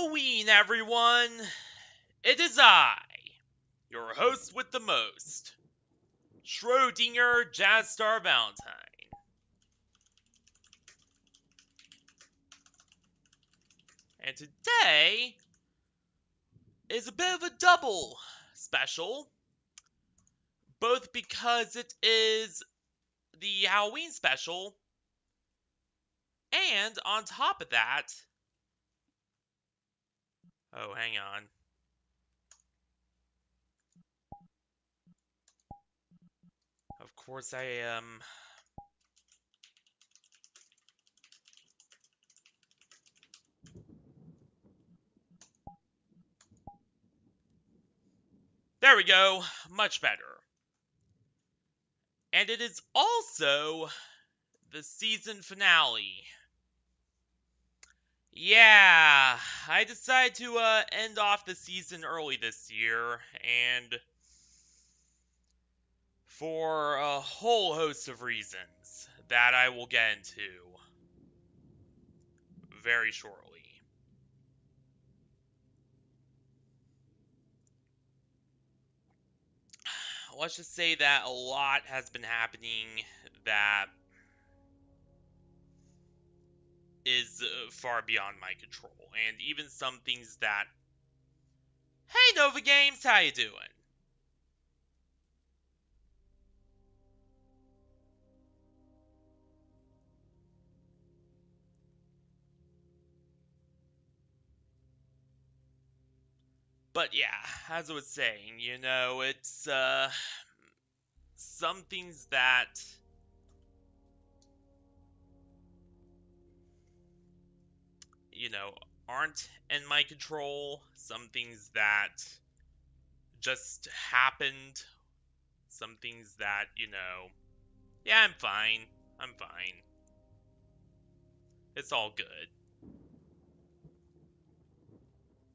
Halloween, everyone! It is I, your host with the most, Schrodinger Jazz Star Valentine. And today is a bit of a double special, both because it is the Halloween special, and on top of that, oh, hang on. Of course I am. There we go, much better. And it is also the season finale. Yeah, I decided to end off the season early this year, and for a whole host of reasons that I will get into very shortly. Let's just say that a lot has been happening that is far beyond my control, and even some things that, hey Nova Games, how you doing? But yeah, as I was saying, it's some things that you know, aren't in my control, some things that just happened, some things that, yeah, I'm fine. I'm fine. It's all good.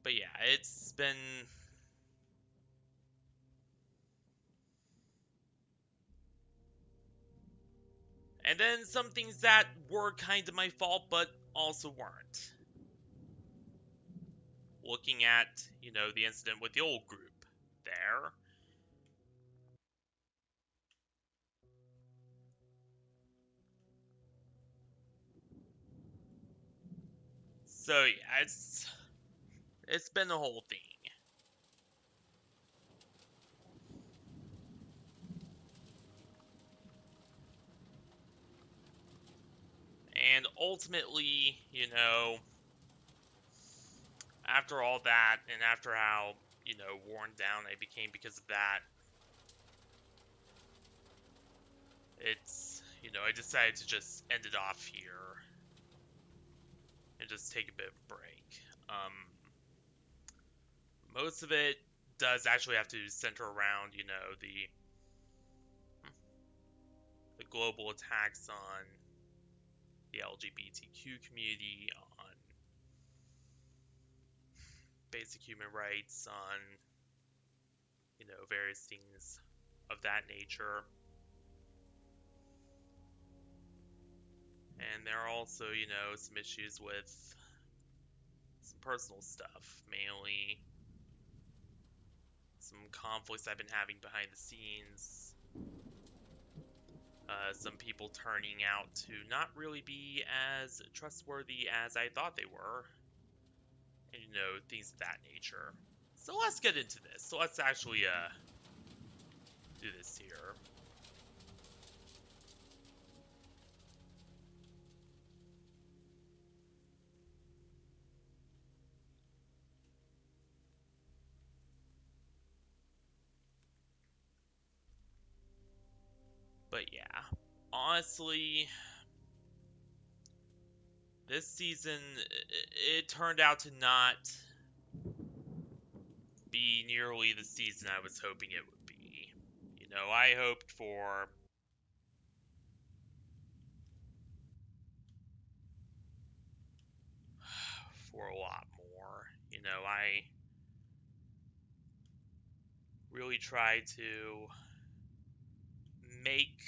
But yeah, it's been. And then some things that were kind of my fault, but also weren't. Looking at, the incident with the old group there. So yeah, it's been a whole thing. And ultimately, after all that, and after how, worn down I became because of that, I decided to just end it off here and just take a bit of a break. Most of it does actually have to center around, the global attacks on the LGBTQ community, on basic human rights, on, various things of that nature. And there are also, some issues with some personal stuff, mainly some conflicts I've been having behind the scenes. Some people turning out to not really be as trustworthy as I thought they were. And, things of that nature. So let's get into this. So let's actually, do this here. But yeah, honestly, this season, it turned out to not be nearly the season I was hoping it would be. I hoped for a lot more. I really tried to make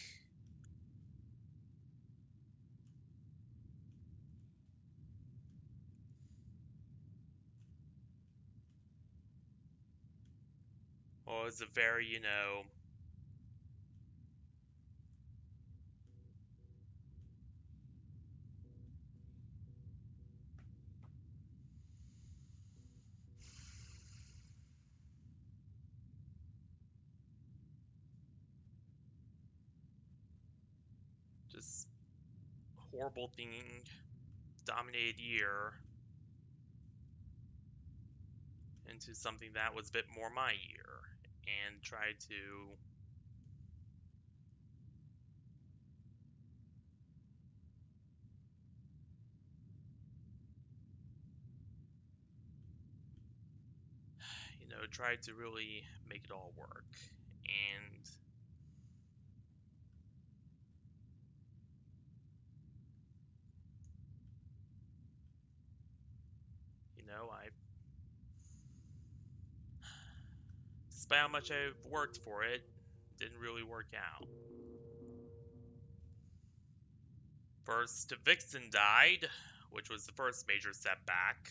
Well, it was a very, just horrible thing dominated year into something that was a bit more my year and tried to, tried to really make it all work. And, despite how much I've worked for it, didn't really work out. First, Vixen died, which was the first major setback.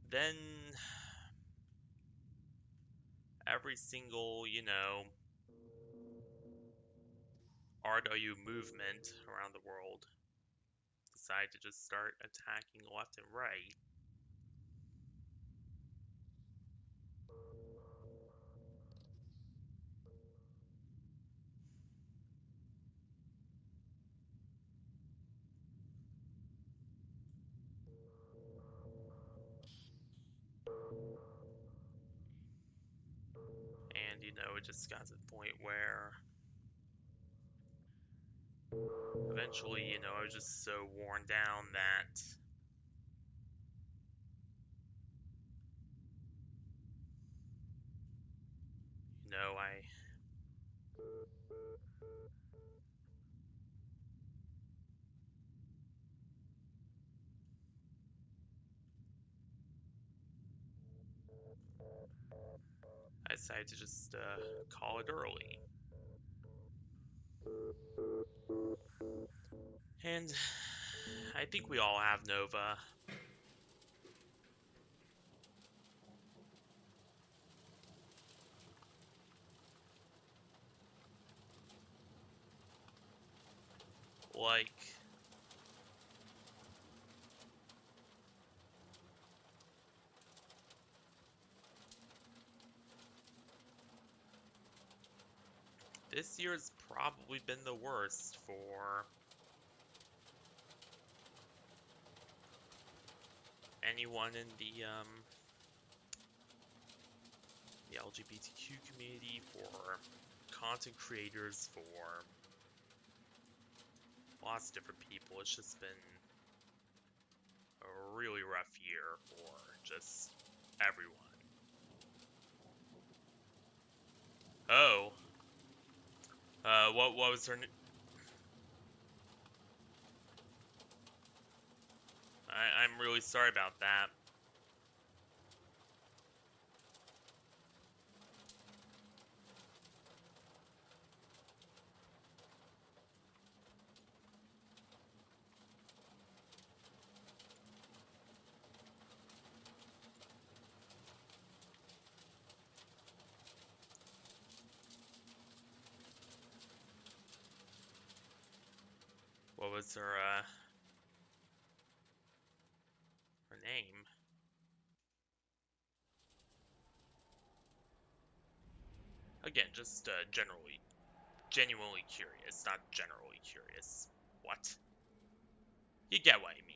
Then, every single, RW movement around the world decided to just start attacking left and right. And, it just got to the point where eventually, I was just so worn down that, I decided to just call it early. And I think we all have Nova. Like, this year's probably been the worst for anyone in the LGBTQ community, for content creators, for lots of different people. It's just been a really rough year for just everyone. Oh, what was her? I'm really sorry about that. What was her name? Again, just genuinely curious, not generally curious. What? You get what I mean.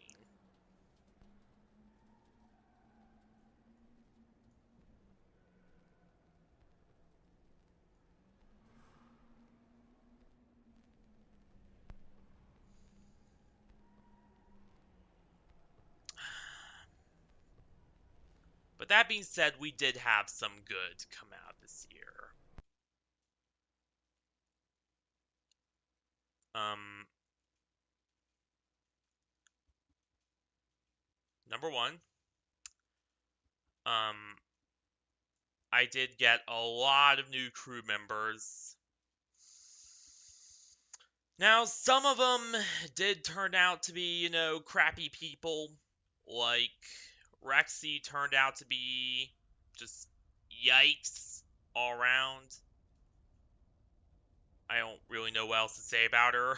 But that being said, we did have some good come out this year. Um, Number one, um, I did get a lot of new crew members. Now, some of them did turn out to be, crappy people. Like, Rexy turned out to be just yikes all around. I don't really know what else to say about her.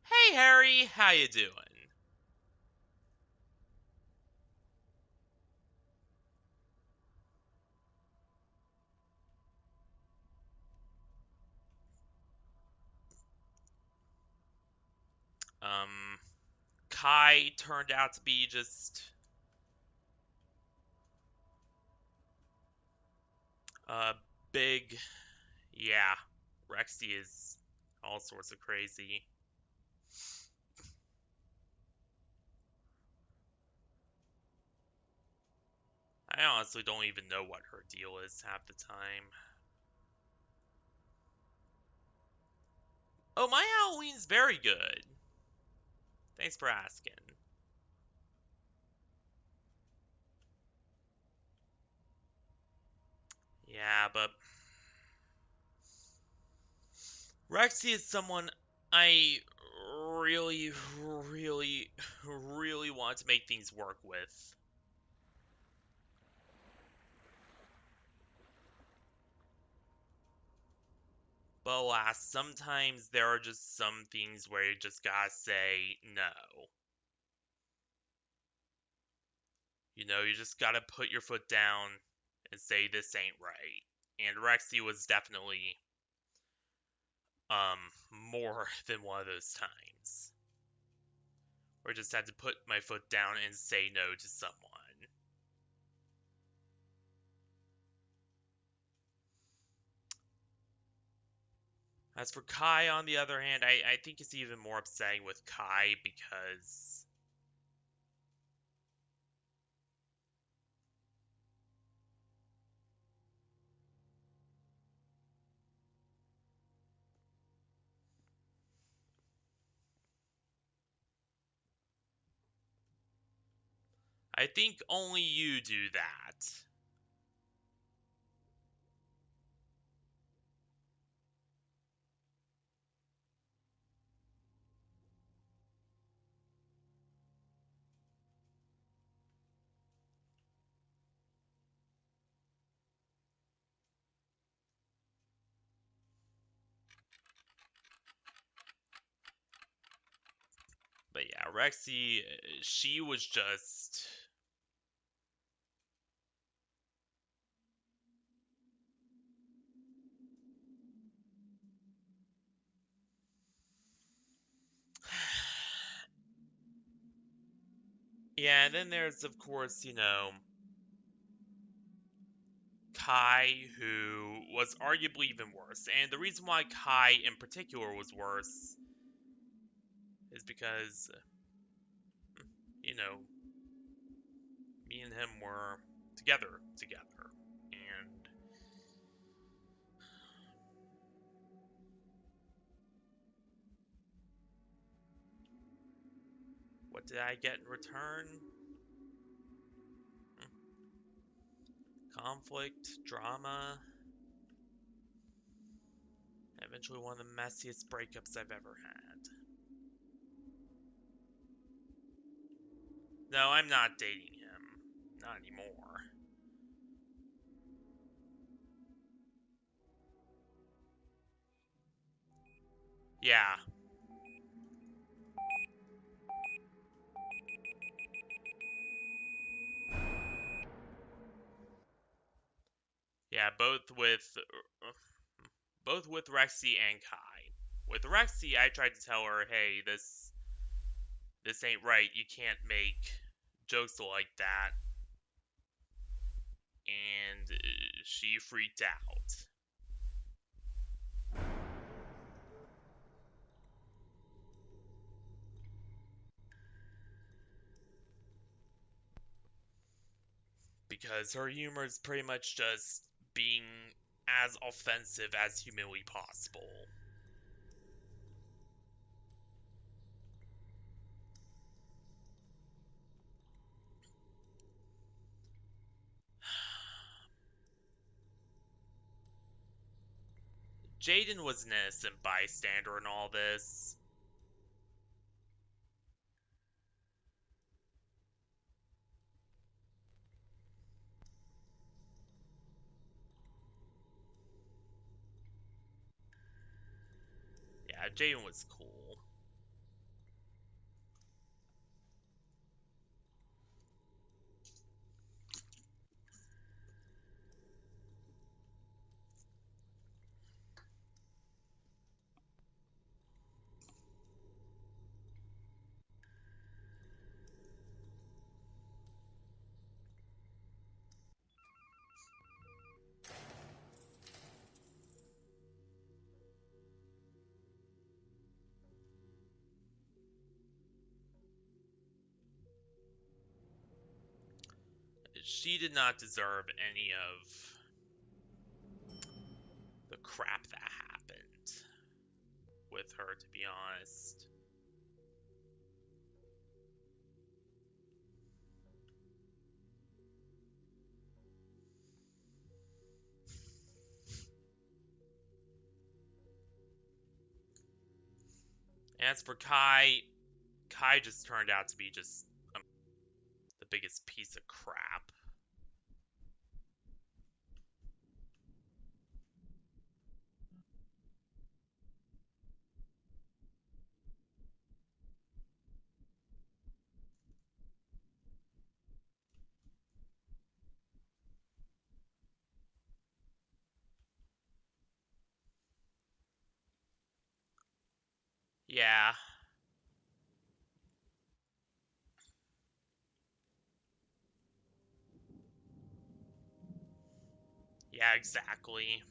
Hey, Harry, how you doing? Um, Kai turned out to be just a big, yeah. Rexy is all sorts of crazy. I honestly don't even know what her deal is half the time. Oh, my Halloween's very good. Thanks for asking. Yeah, but Rexy is someone I really, really, really want to make things work with. But alas, sometimes there are just some things where you just gotta say no. You just gotta put your foot down and say this ain't right. And Rexy was definitely more than one of those times. Where I just had to put my foot down and say no to someone. As for Kai, on the other hand, I think it's even more upsetting with Kai because I think only you do that. But yeah, Rexy, she was just. Yeah, and then there's, of course, Kai, who was arguably even worse. And the reason why Kai in particular was worse is because, you know, me and him were together. And what did I get in return? Conflict, drama, eventually one of the messiest breakups I've ever had. No, I'm not dating him. Not anymore. Yeah. Yeah, both with Rexy and Kai. With Rexy, I tried to tell her, "Hey, this ain't right. You can't make jokes like that." And she freaked out because her humor is pretty much just being as offensive as humanly possible. Jaden was an innocent bystander in all this. Yeah, Jaden was cool. She did not deserve any of the crap that happened with her, to be honest. As for Kai, Kai just turned out to be just the biggest piece of crap. Yeah, yeah, exactly.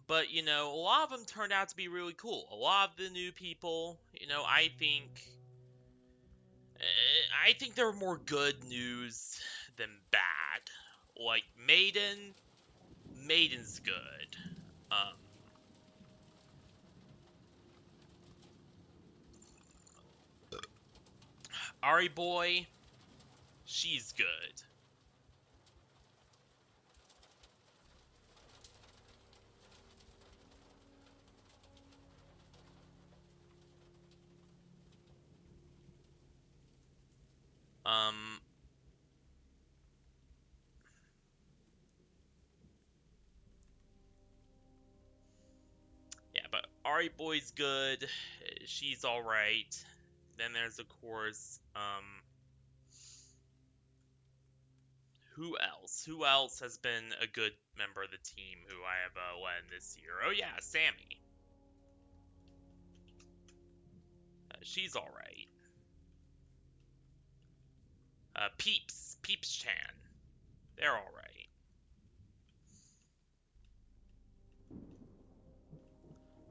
But, a lot of them turned out to be really cool. A lot of the new people, I think there were more good news than bad. Like Maiden's good. Um, Ari Boy, she's good. Um, yeah, but Ari Boy's good. She's all right. Then there's of course, who else? Who else has been a good member of the team who I have led this year? Oh yeah, Sammy. She's all right. Peeps Chan. They're all right.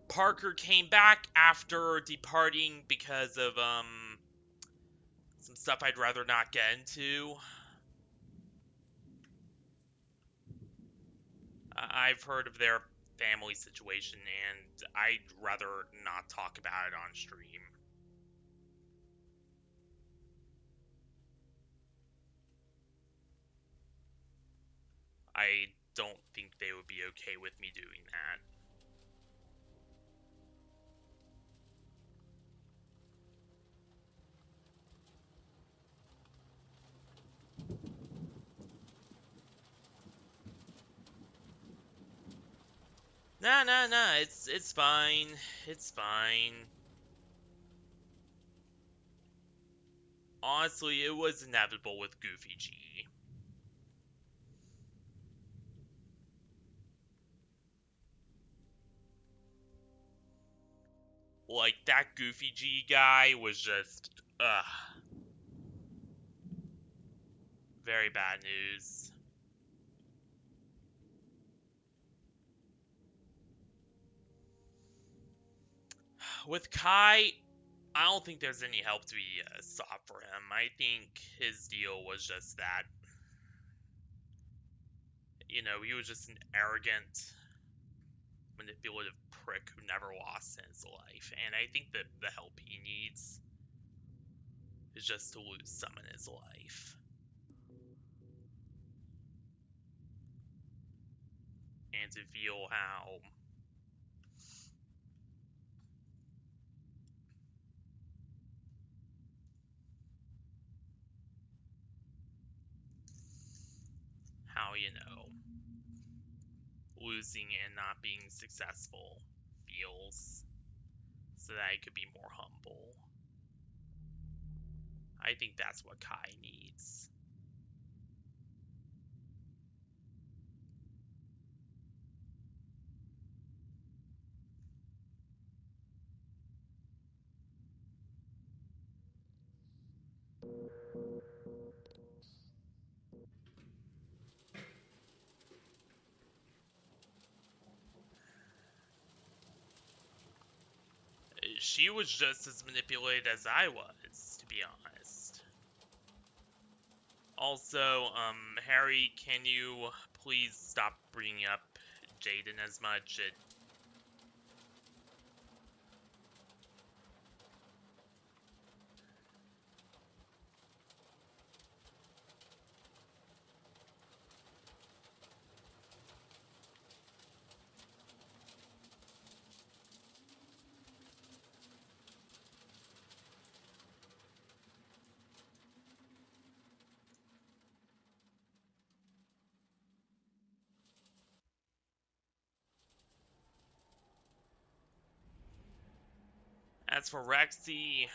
Parker came back after departing because of some stuff I'd rather not get into. I've heard of their family situation, and I'd rather not talk about it on stream. I don't think they would be okay with me doing that. Nah, nah, nah. It's fine. It's fine. Honestly, it was inevitable with Goofy G. Like, that Goofy G guy was just, very bad news. With Kai, I don't think there's any help to be sought for him. I think his deal was just that, he was just an arrogant, manipulative prick who never lost in his life. And I think that the help he needs is just to lose some in his life. trying to feel how losing and not being successful feels, so that I could be more humble. I think that's what Kai needs. She was just as manipulated as I was, to be honest. Also, Harry, can you please stop bringing up Jaden as much? As for Rexy,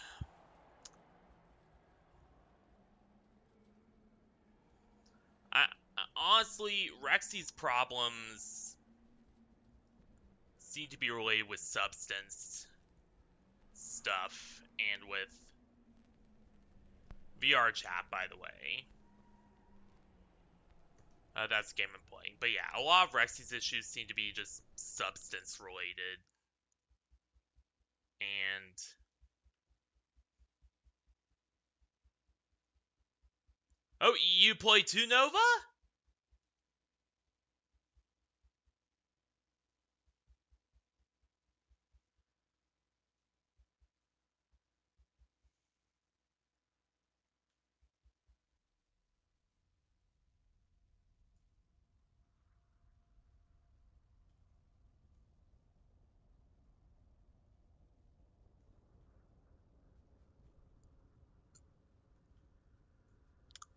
I honestly, Rexy's problems seem to be related with substance stuff and with VRChat, by the way. That's the game I'm playing. But yeah, a lot of Rexy's issues seem to be just substance related. And oh, you play too, Nova?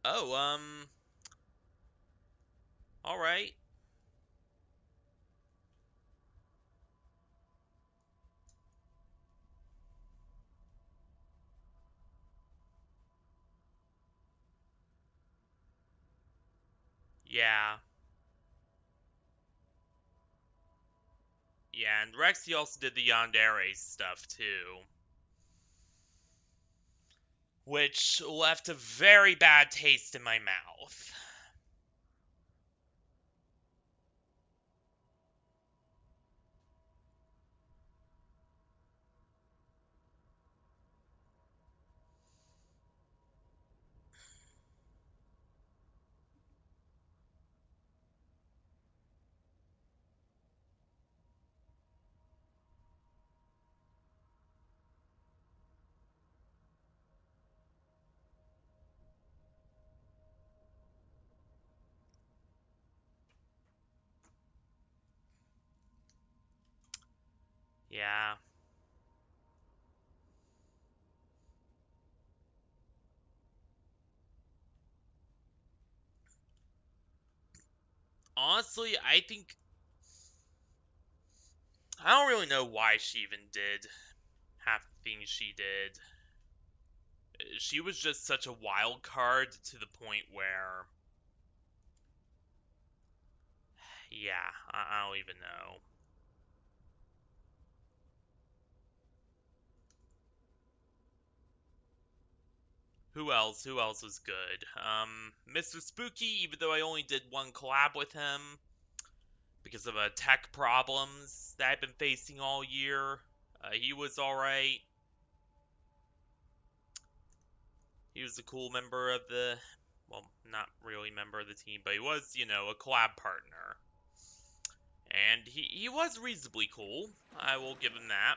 Oh, all right. Yeah. Yeah, and Rexy also did the Yandere stuff too, which left a very bad taste in my mouth. Yeah. Honestly, I think I don't really know why she even did half the things she did. She was just such a wild card to the point where, yeah, I don't even know. Who else? Who else was good? Mr. Spooky, even though I only did one collab with him because of tech problems that I've been facing all year, he was alright. He was a cool member of the, well, not really member of the team, but he was, a collab partner. And he was reasonably cool. I will give him that.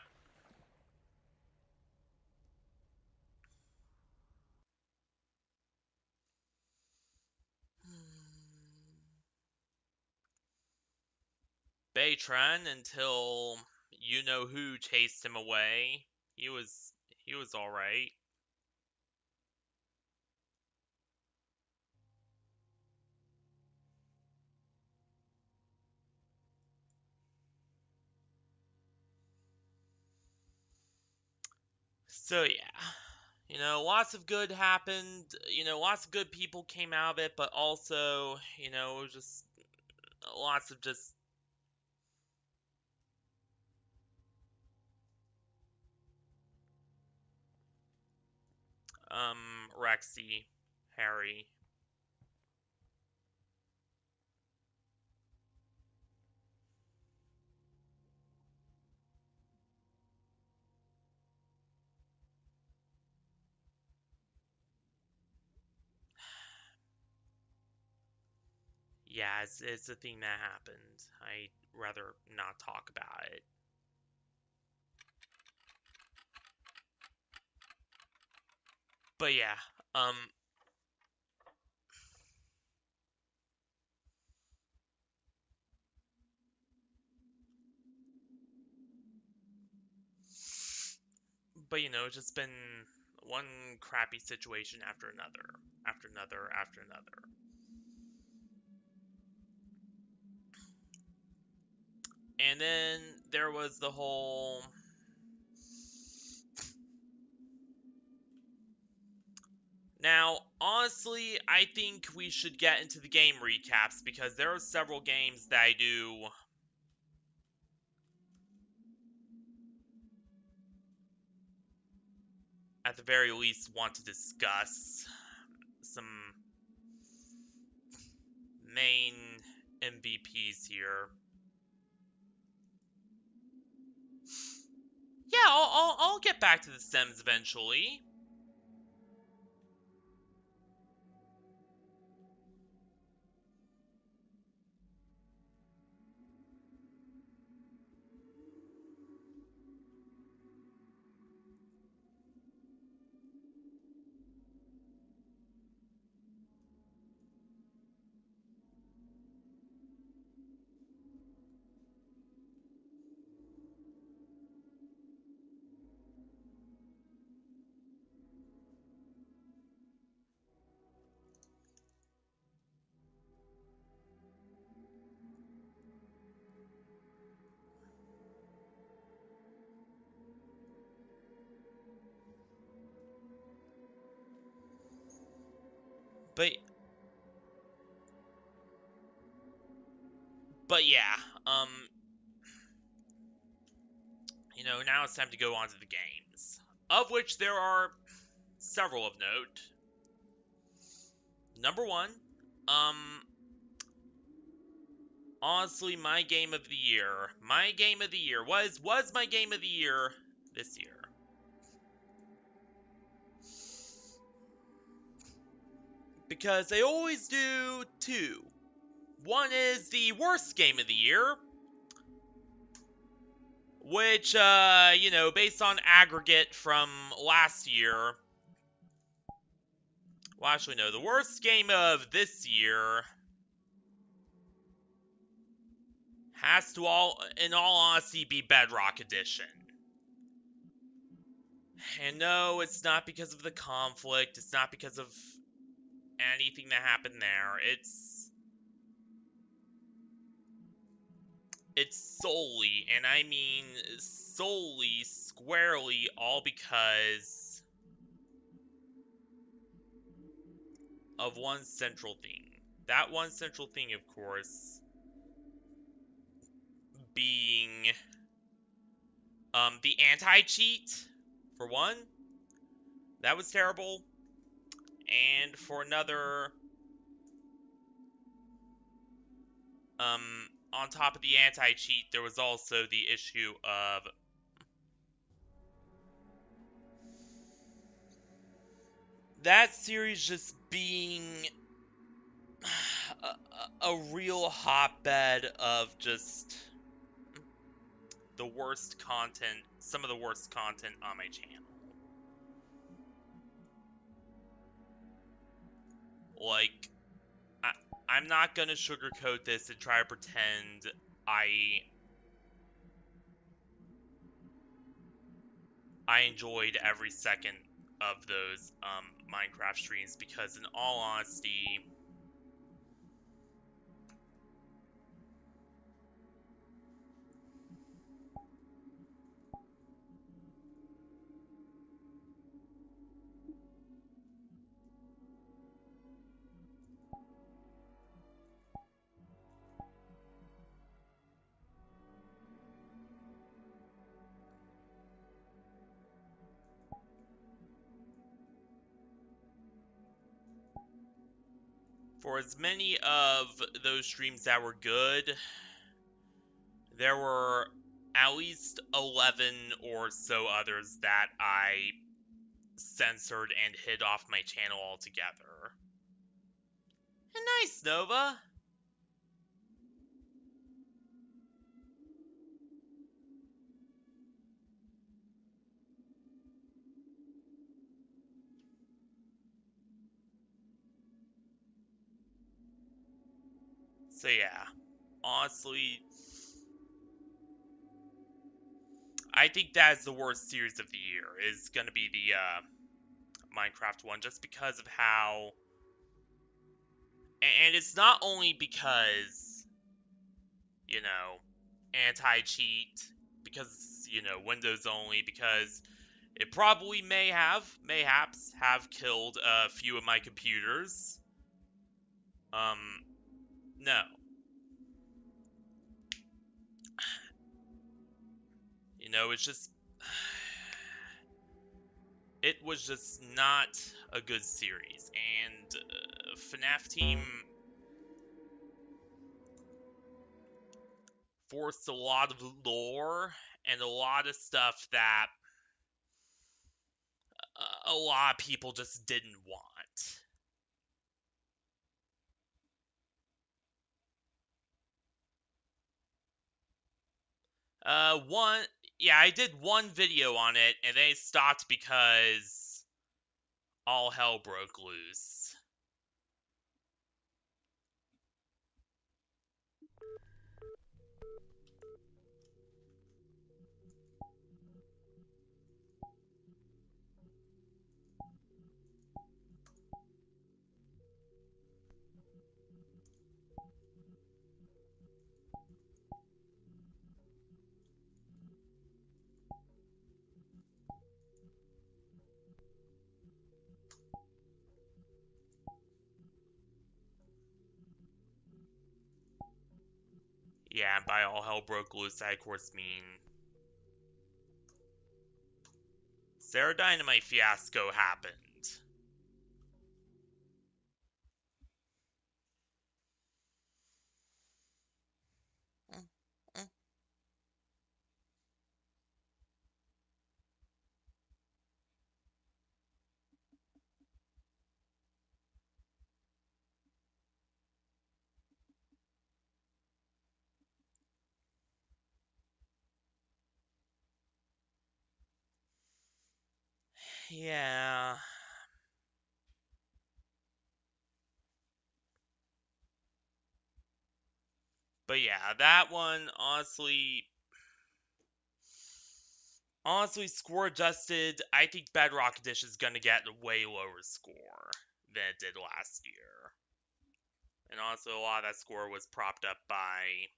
Baytran until you know who chased him away. He was he was all right. So yeah, lots of good happened. Lots of good people came out of it, but also, it was just lots of just Rexy, Harry. Yeah, it's a thing that happened. I'd rather not talk about it. But yeah, um, but it's just been one crappy situation after another, after another, after another. And then there was the whole. Now, honestly, I think we should get into the game recaps because there are several games that I do at the very least want to discuss some main MVPs here. Yeah, I'll get back to the Sims eventually. But but yeah, um, now it's time to go on to the games, of which there are several of note. Number one, um, honestly, my game of the year. My game of the year was my game of the year this year. Because they always do two. One is the worst game of the year, which based on aggregate from last year. Well, actually, no. The worst game of this year has to in all honesty, be Bedrock Edition. And no, it's not because of the conflict. It's not because of anything that happened there. It's solely, and I mean solely, squarely, all because of one central thing. That one central thing, of course, being the anti-cheat, for one. That was terrible. And for another, on top of the anti-cheat, there was also the issue of that series just being a real hotbed of just the worst content, some of the worst content on my channel. Like, I, I'm not gonna sugarcoat this and try to pretend I enjoyed every second of those Minecraft streams because, in all honesty, for as many of those streams that were good, there were at least 11 or so others that I censored and hid off my channel altogether. Nice, Nova! So yeah, honestly, I think that's the worst series of the year, is gonna be the Minecraft one, just because of how... And it's not only because, you know, anti-cheat, because, you know, Windows only, because it probably mayhaps have killed a few of my computers. No. You know, it's just... It was just not a good series, and FNAF team forced a lot of lore and a lot of stuff that a lot of people just didn't want. One, yeah, I did one video on it, and then it stopped because all hell broke loose. Yeah, and by all hell broke loose, I of course mean Sarah Dynamite fiasco happened. Yeah. But yeah, that one, honestly, score adjusted, I think Bedrock Dish is gonna get a way lower score than it did last year. And also, a lot of that score was propped up by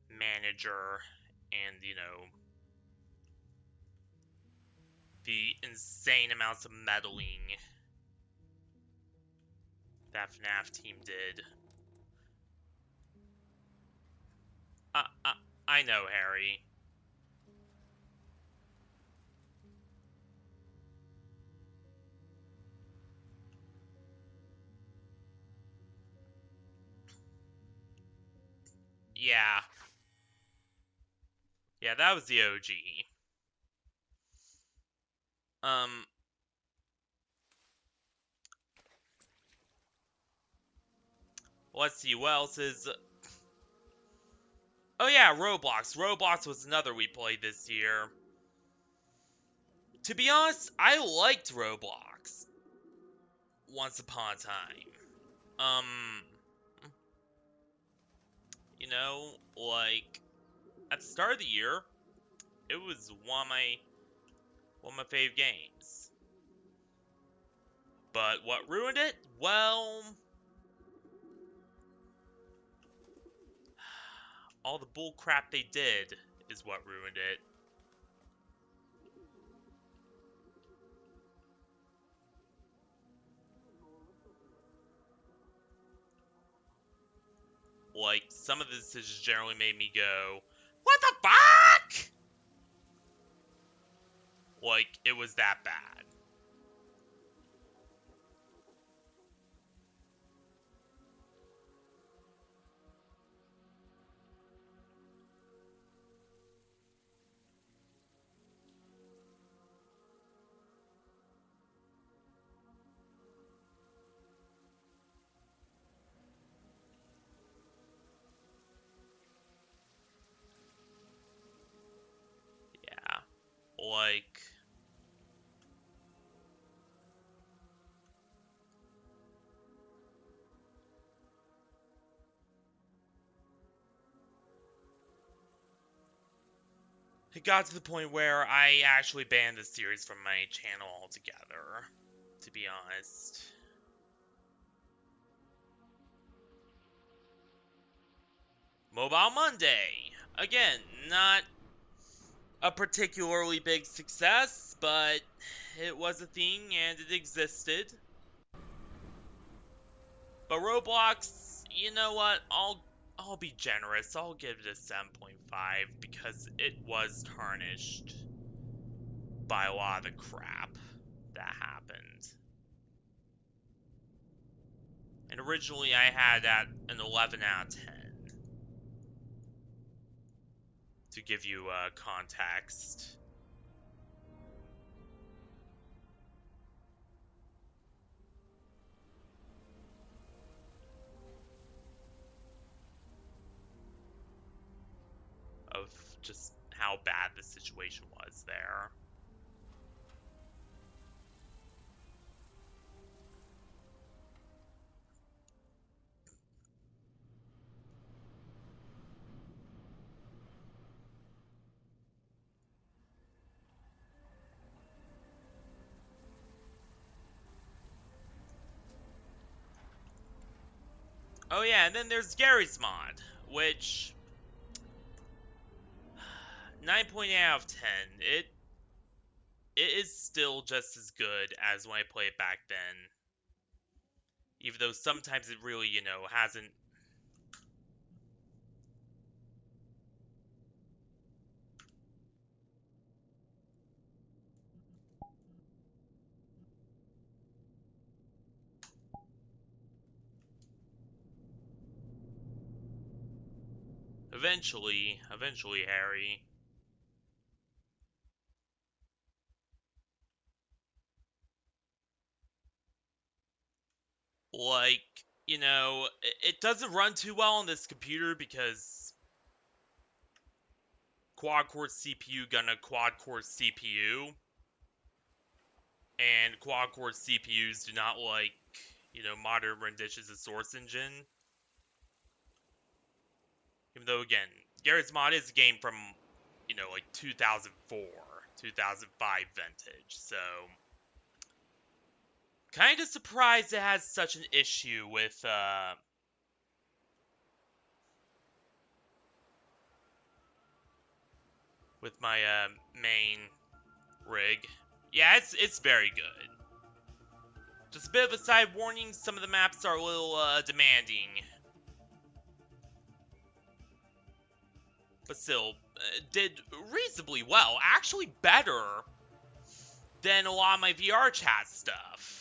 manager and, you know, the insane amounts of meddling that FNAF team did. Uh, uh, I know, Harry. Yeah. Yeah, that was the OG. Um, let's see, what else is... Oh yeah, Roblox. Roblox was another we played this year. To be honest, I liked Roblox once upon a time. Um, like at the start of the year, it was one of my fave games. But what ruined it? Well, all the bull crap they did is what ruined it. Like, some of the decisions generally made me go, what the fuck? Like, it was that bad. Yeah. Like, it got to the point where I actually banned the series from my channel altogether, to be honest. Mobile Monday. Again, not a particularly big success, but it was a thing and it existed. But Roblox, you know what? I'll be generous. I'll give it a 7.5 because it was tarnished by a lot of the crap that happened. And originally I had that an 11 out of 10 to give you context. Of just how bad the situation was there. Oh yeah, and then there's Gary's mod, which 9.8 out of 10. It is still just as good as when I played it back then. Even though sometimes it really, hasn't. Eventually, Harry. Like, it doesn't run too well on this computer because quad-core CPU gonna quad-core CPU, and quad-core CPUs do not like, modern renditions of Source Engine. Even though, again, Garry's Mod is a game from, like 2004, 2005 vintage, so kind of surprised it has such an issue with my main rig. Yeah, it's very good. Just a bit of a side warning, some of the maps are a little demanding. But still, did reasonably well. Actually better than a lot of my VRChat stuff.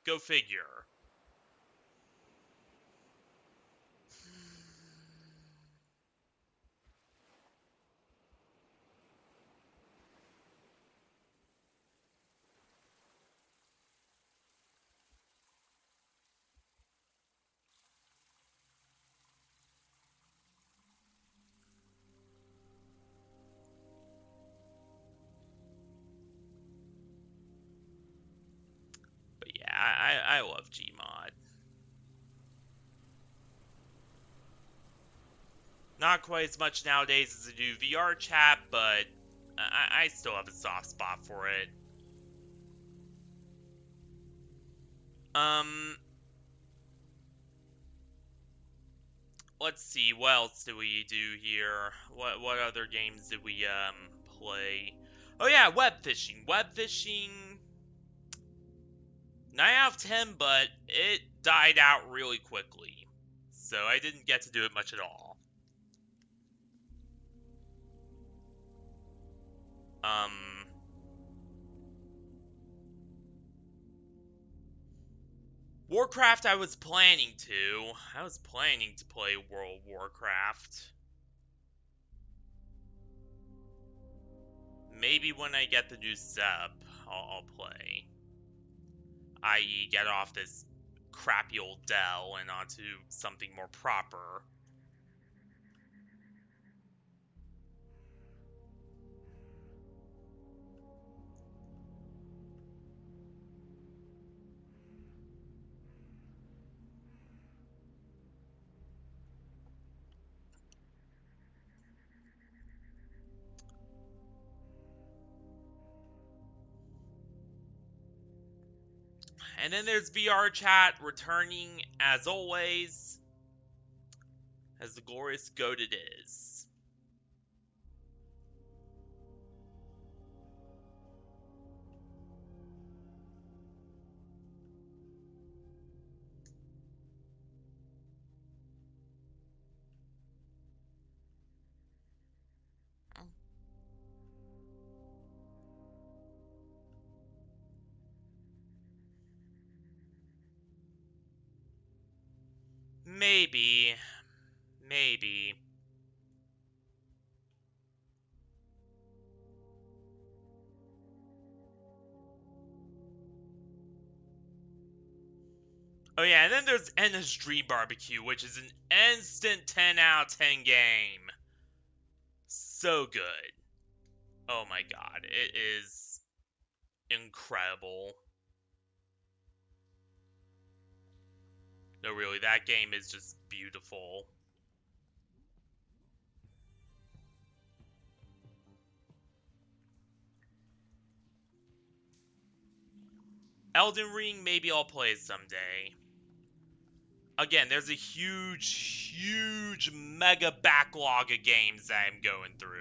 Go figure. not quite as much nowadays as I do VRChat, but I still have a soft spot for it. Let's see, what else did we do here? What other games did we play? Oh yeah, web fishing. Web fishing 9 out of 10, but it died out really quickly. So I didn't get to do it much at all. Warcraft I was planning to. I was planning to play World of Warcraft. Maybe when I get the new sub, I'll play. I.e. get off this crappy old Dell and onto something more proper. And then there's VRChat returning, as always, as the glorious goat it is. Maybe. Maybe. Oh yeah, and then there's Endless Dream Barbecue, which is an instant 10 out of 10 game. So good. Oh my god, it is incredible. No, really, that game is just beautiful. Elden Ring, maybe I'll play someday. Again, there's a huge mega backlog of games that I'm going through.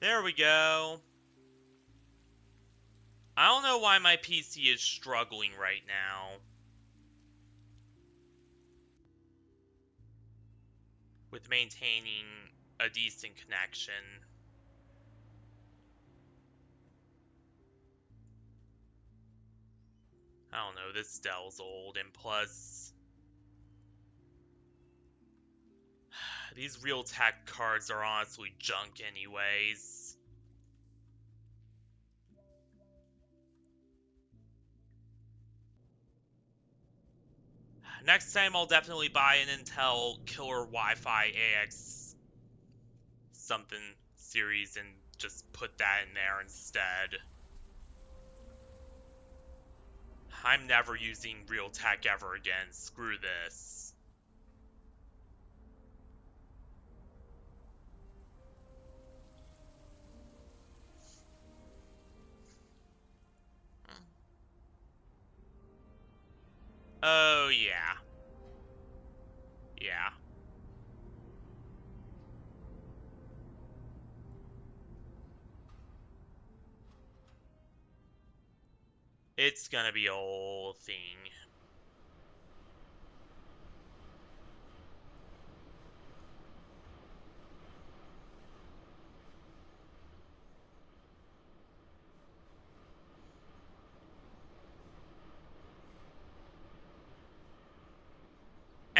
There we go. I don't know why my PC is struggling right now with maintaining a decent connection. I don't know, this Dell's old, and plus, these Realtek cards are honestly junk anyways. Next time I'll definitely buy an Intel Killer Wi-Fi AX something series and just put that in there instead. I'm never using Realtek ever again. Screw this. Oh, yeah. Yeah. It's gonna be a whole thing.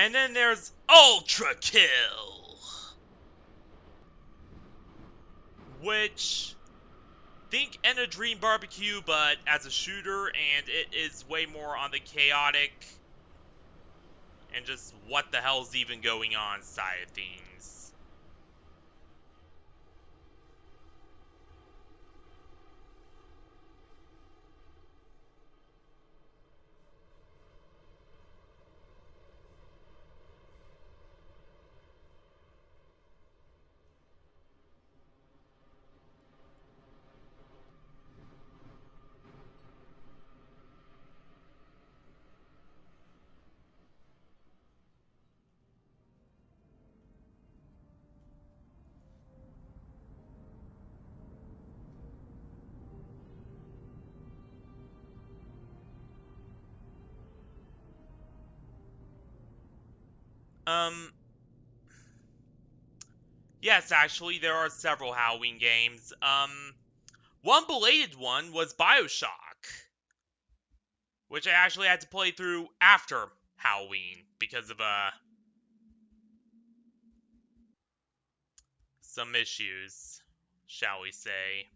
And then there's Ultra Kill, which think Enter Dream Barbecue, but as a shooter, and it is way more on the chaotic and just what the hell's even going on side of things. Yes, actually, there are several Halloween games. One belated one was BioShock, which I actually had to play through after Halloween because of, some issues, shall we say.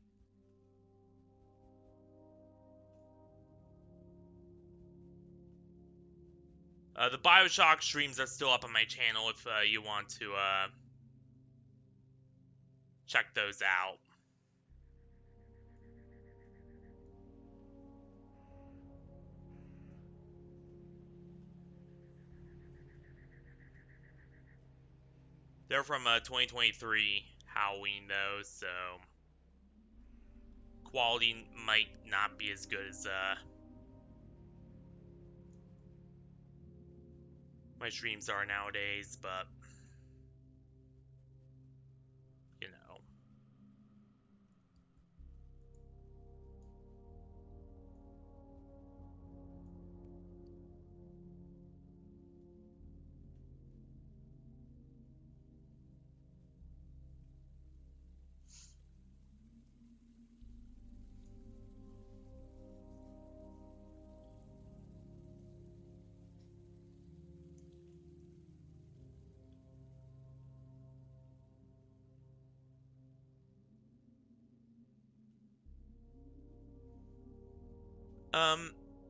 The BioShock streams are still up on my channel if, you want to, check those out. They're from 2023 Halloween though, so quality might not be as good as my streams are nowadays, but you know.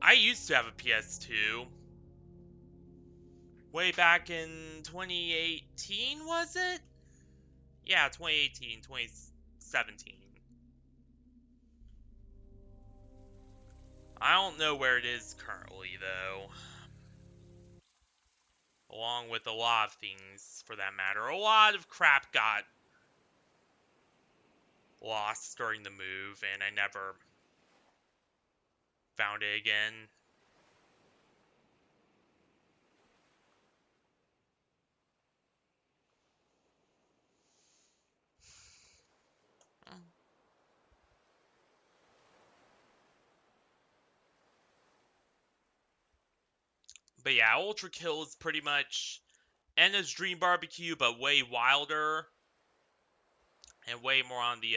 I used to have a PS2 way back in 2018, was it? Yeah, 2018, 2017. I don't know where it is currently, though. Along with a lot of things, for that matter. A lot of crap got lost during the move, and I never found it again. But yeah, Ultra Kill is pretty much Enna's Dream Barbecue, but way wilder and way more on the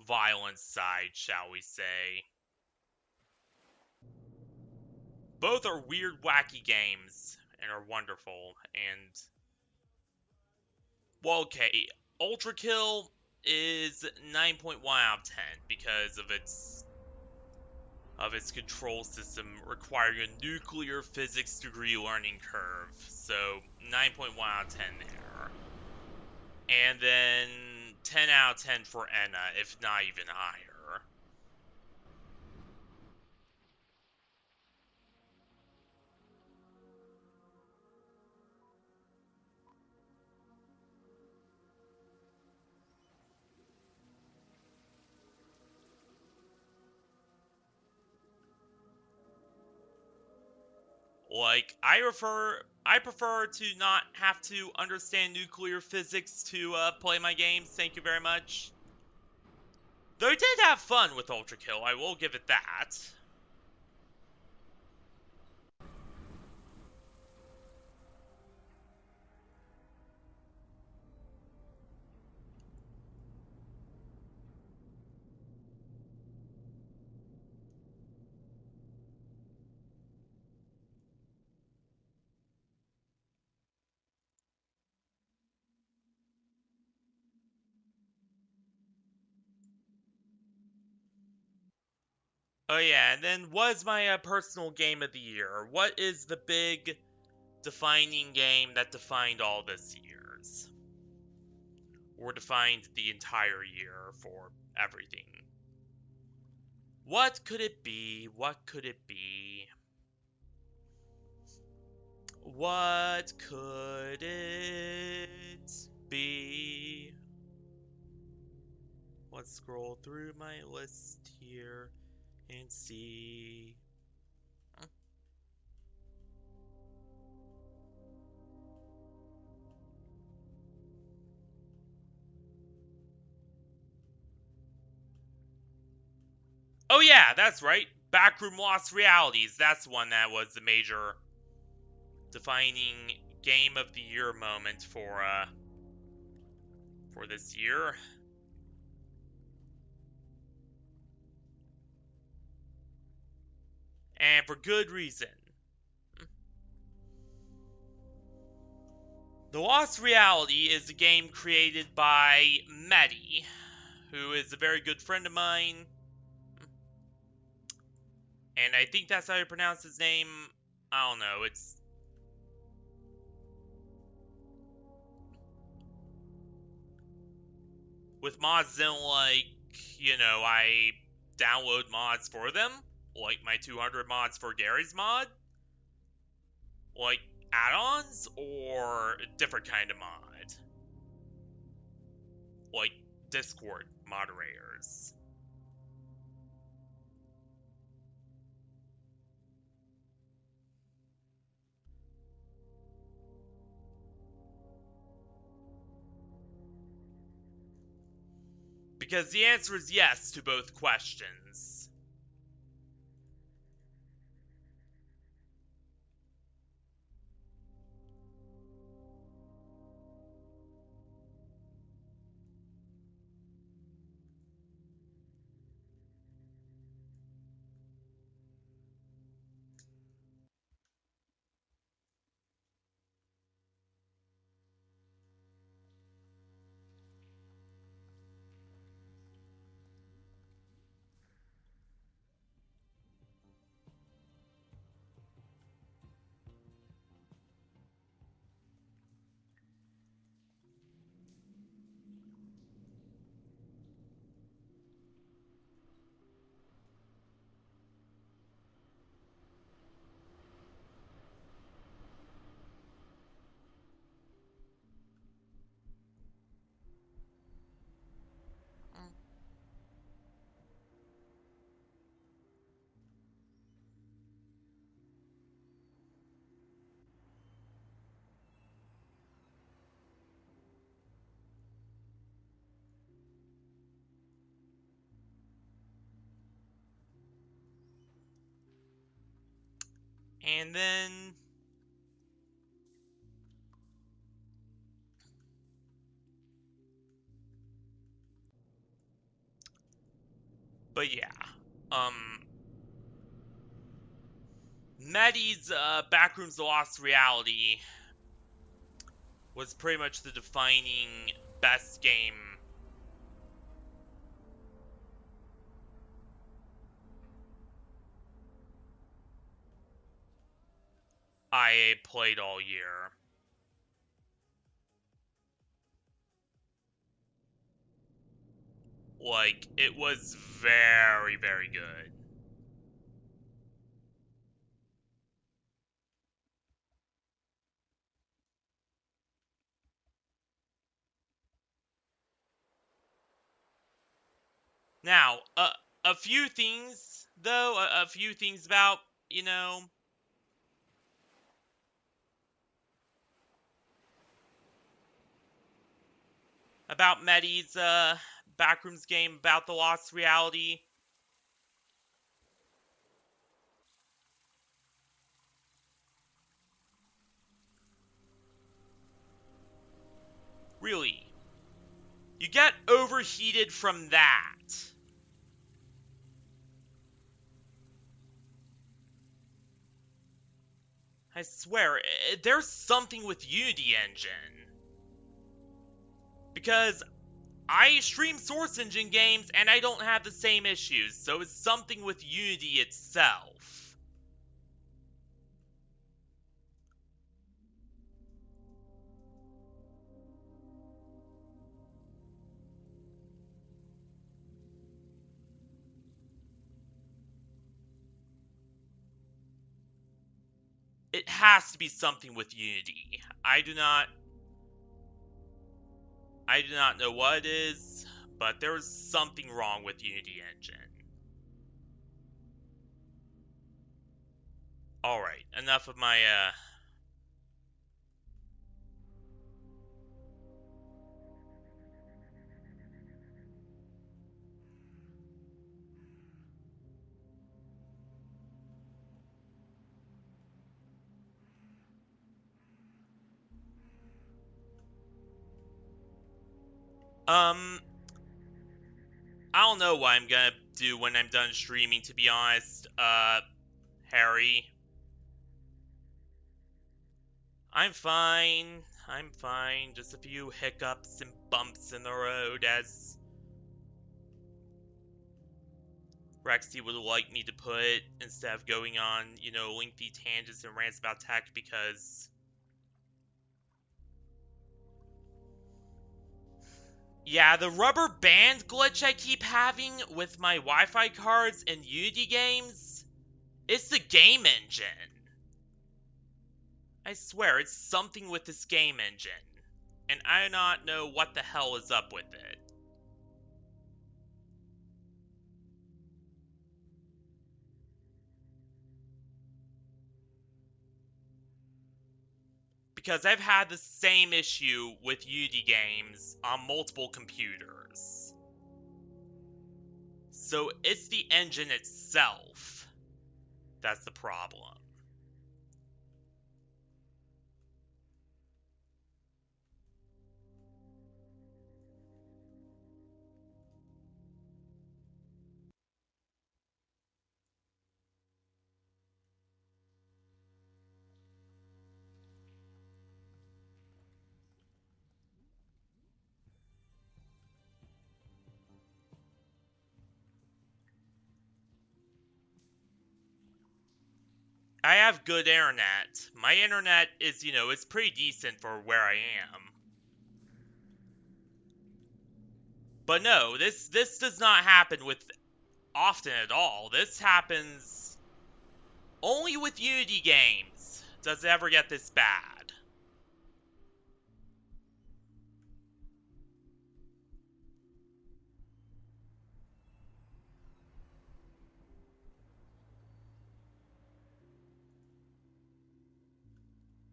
violence side, shall we say. Both are weird, wacky games and are wonderful. And well, okay, Ultra Kill is 9.1 out of 10 because of its control system requiring a nuclear physics degree learning curve. So 9.1 out of 10 there. And then 10 out of 10 for Enna, if not even higher. Like, I prefer to not have to understand nuclear physics to play my games. Thank you very much. Though I did have fun with Ultra Kill, I will give it that. Oh yeah, and then what's my personal game of the year? What is the big defining game that defined all this years? Or defined the entire year for everything? What could it be? What could it be? What could it be? Let's scroll through my list here and see. Oh yeah, that's right. Backroom Lost Realities. That's one that was the major defining game of the year moment for this year. And for good reason. The Lost Reality is a game created by Mehdi, who is a very good friend of mine. And I think that's how you pronounce his name. I don't know. It's with mods then I download mods for them. Like my 200 mods for Gary's mod. Like add-ons or a different kind of mod. Like Discord moderators. Because the answer is yes to both questions. And then but yeah. Mehdi's Backrooms Lost Reality was pretty much the defining best game I played all year. Like, it was very, very good. Now, a few things, though, a few things about, about Mehdi's Backrooms game about the Lost Reality. Really. You get overheated from that. I swear, there's something with Unity Engine. Because I stream Source Engine games and I don't have the same issues, so it's something with Unity itself. It has to be something with Unity. I do not know what it is, but there's something wrong with Unity Engine. Alright, enough of my, um, I don't know what I'm gonna do when I'm done streaming, to be honest, Harry. I'm fine. I'm fine. Just a few hiccups and bumps in the road, as Rexy would like me to put it, instead of going on, lengthy tangents and rants about tech, because yeah, the rubber band glitch I keep having with my Wi-Fi cards in Unity games, it's the game engine. I swear, it's something with this game engine, and I do not know what the hell is up with it. Because I've had the same issue with Unity games on multiple computers. So it's the engine itself that's the problem. I have good internet. My internet is, it's pretty decent for where I am. But no, this does not happen with often at all. This happens only with Unity games. Does it ever get this bad?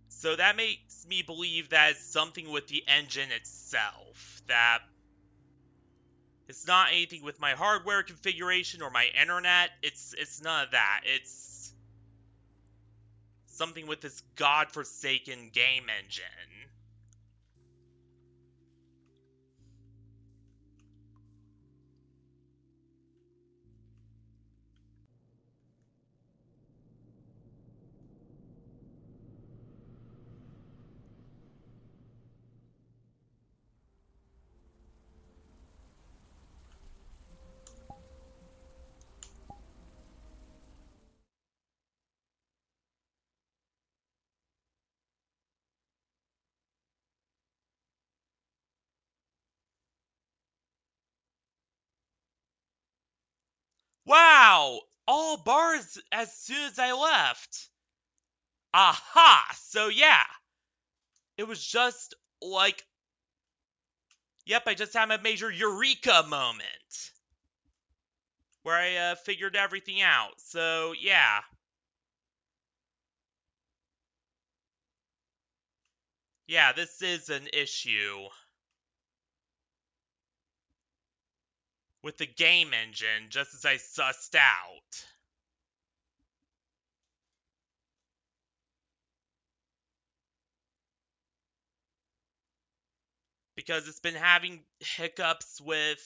So that makes me believe that it's something with the engine itself. That it's not anything with my hardware configuration or my internet. It's none of that. It's something with this godforsaken game engine. Wow! All bars as soon as I left. Aha! So yeah, it was just like, yep, I just had a major eureka moment where I figured everything out. So yeah, yeah, this is an issue with the game engine, just as I sussed out. Because it's been having hiccups with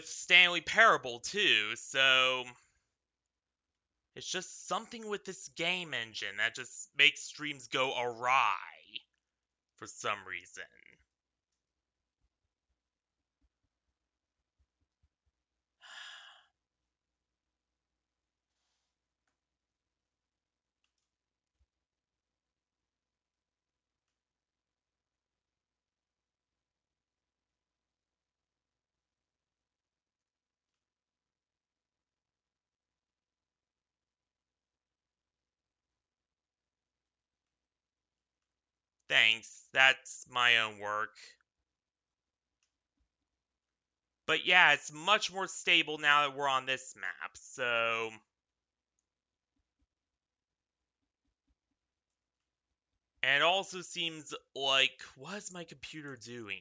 Stanley Parable too, so it's just something with this game engine that just makes streams go awry for some reason. Thanks. That's my own work. But yeah, it's much more stable now that we're on this map, so... And it also seems like... What is my computer doing?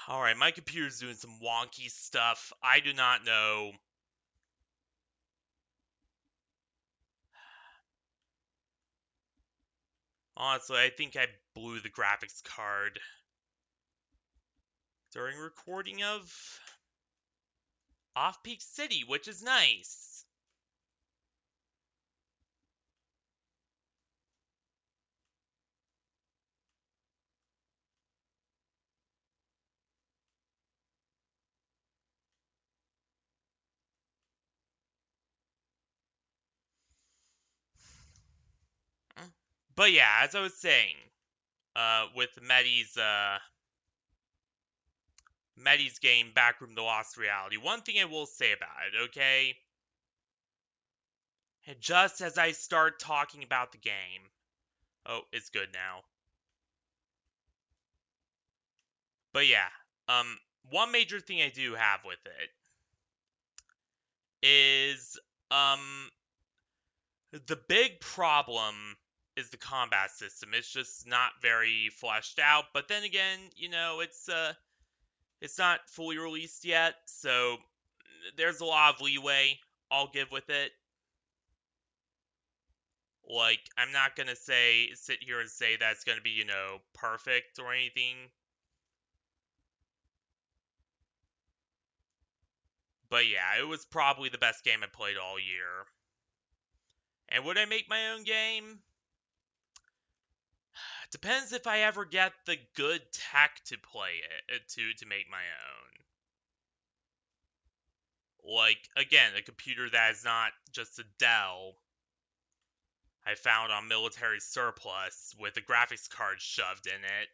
Alright, my computer's doing some wonky stuff. I do not know. Honestly, I think I blew the graphics card during recording of Off-Peak City, which is nice. But yeah, as I was saying, with Medi's game, Backroom the Lost Reality, one thing I will say about it, okay? And just as I start talking about the game, oh, it's good now. But yeah, one major thing I do have with it is, the big problem is the combat system. It's just not very fleshed out. But then again, it's not fully released yet, so there's a lot of leeway I'll give with it. Like, I'm not gonna sit here and say that it's gonna be, perfect or anything. But yeah, it was probably the best game I played all year. And would I make my own game? Depends if I ever get the good tech to play it, to make my own. Like, again, a computer that is not just a Dell I found on military surplus with a graphics card shoved in it.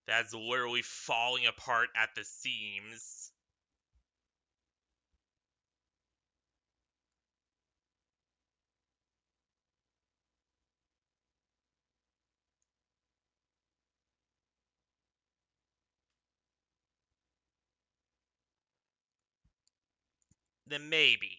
That's literally falling apart at the seams. Then maybe.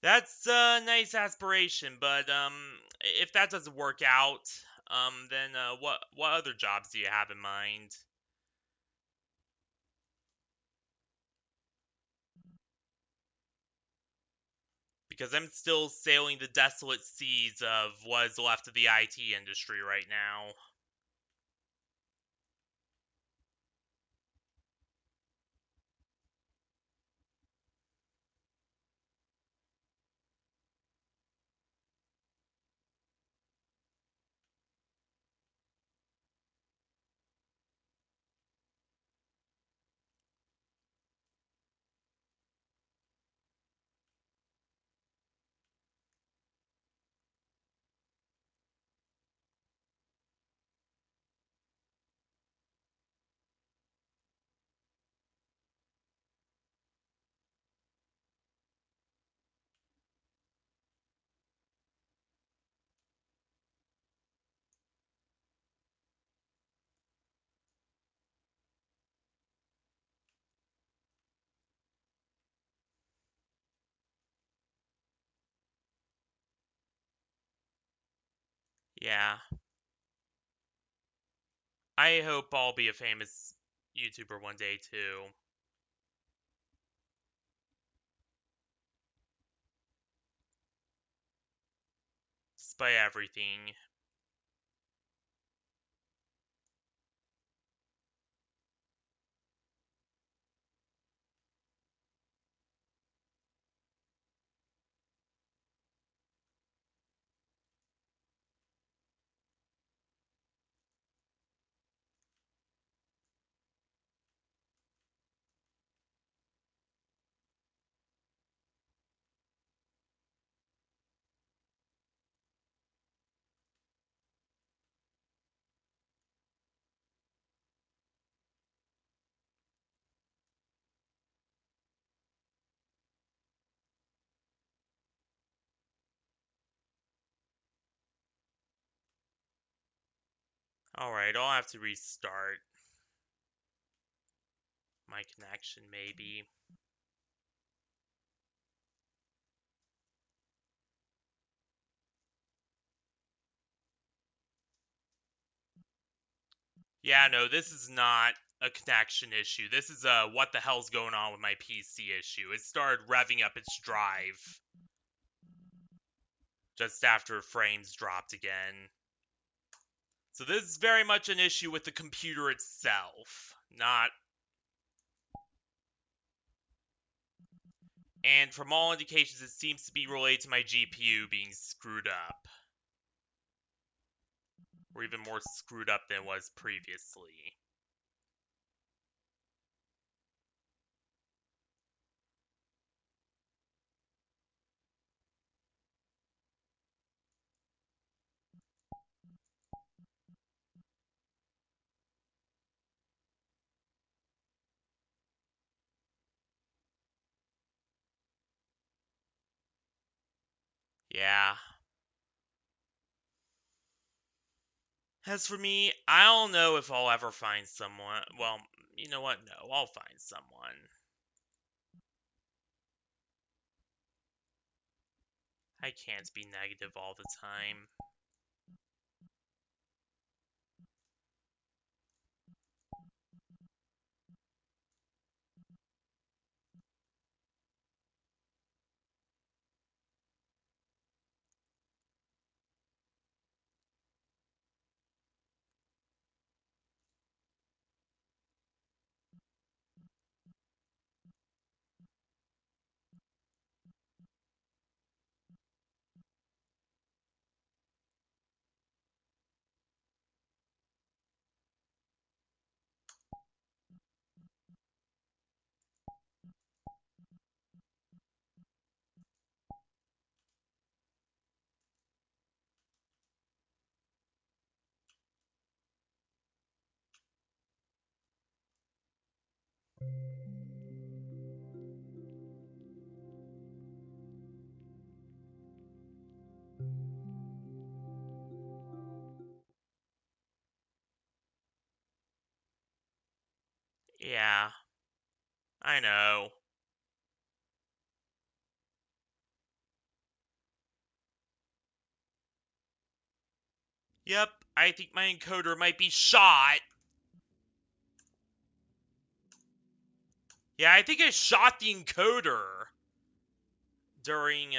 That's a nice aspiration, but if that doesn't work out, then what other jobs do you have in mind? Because I'm still sailing the desolate seas of what is left of the IT industry right now. Yeah. I hope I'll be a famous YouTuber one day too. Despite everything. Alright, I'll have to restart my connection maybe. Yeah, no, this is not a connection issue. This is a what the hell's going on with my PC issue. It started revving up its drive just after frames dropped again. So this is very much an issue with the computer itself, not... And from all indications, it seems to be related to my GPU being screwed up. Or even more screwed up than it was previously. Yeah. As for me, I don't know if I'll ever find someone. Well, you know what? No, I'll find someone. I can't be negative all the time. Yeah, I know. Yep, I think my encoder might be shot. Yeah, I think I shot the encoder during,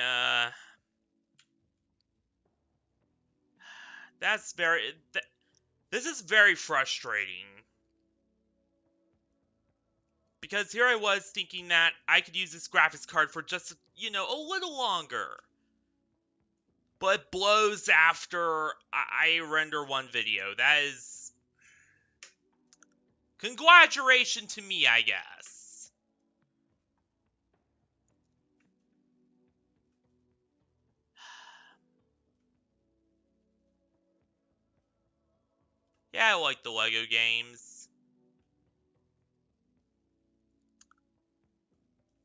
That's very... this is very frustrating. Because here I was thinking that I could use this graphics card for just, a little longer. But it blows after I render one video. That is... congratulations to me, I guess. Yeah, I like the Lego games.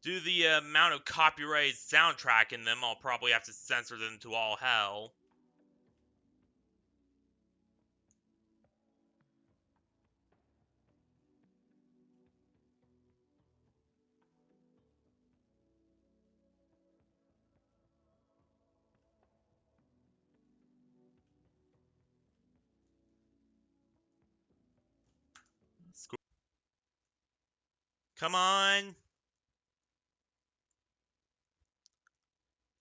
Due to the amount of copyrighted soundtrack in them, I'll probably have to censor them to all hell. Come on.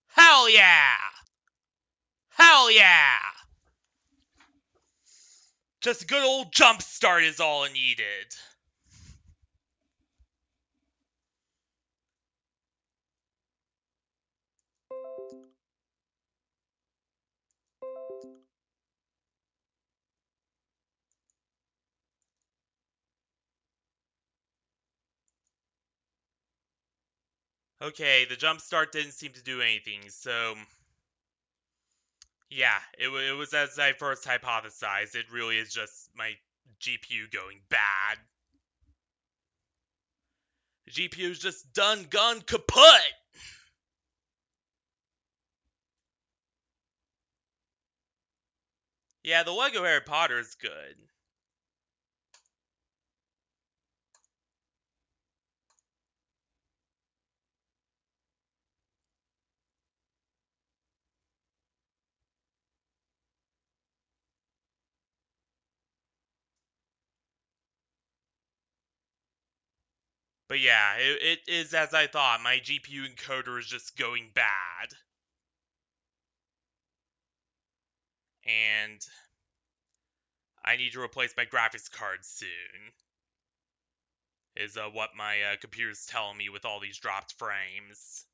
Hell yeah! Hell yeah! Just a good old jump start is all needed. Okay, the jump start didn't seem to do anything, so yeah, it was as I first hypothesized. It really is just my GPU going bad. The GPU's just done gone kaput! Yeah, the Lego Harry Potter is good. But yeah, it is as I thought. My GPU encoder is just going bad. And I need to replace my graphics card soon. Is what my computer's telling me with all these dropped frames.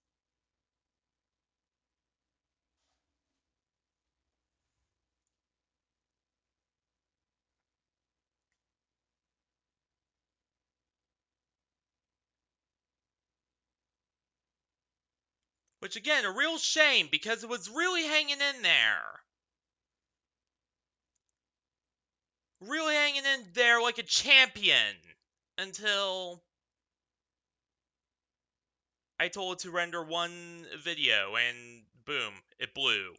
Which again, a real shame because it was really hanging in there. Really hanging in there like a champion. Until I told it to render one video and boom, it blew.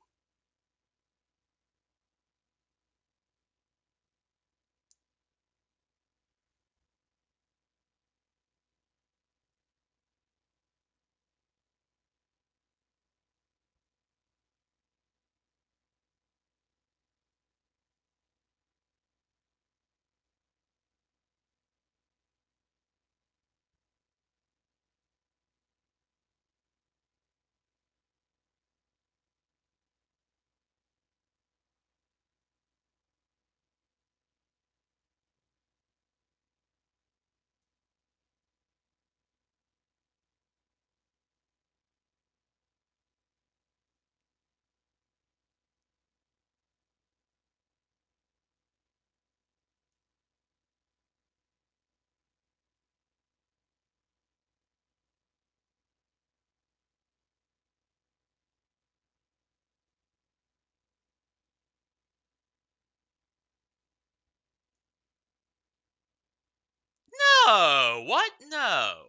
No! What? No.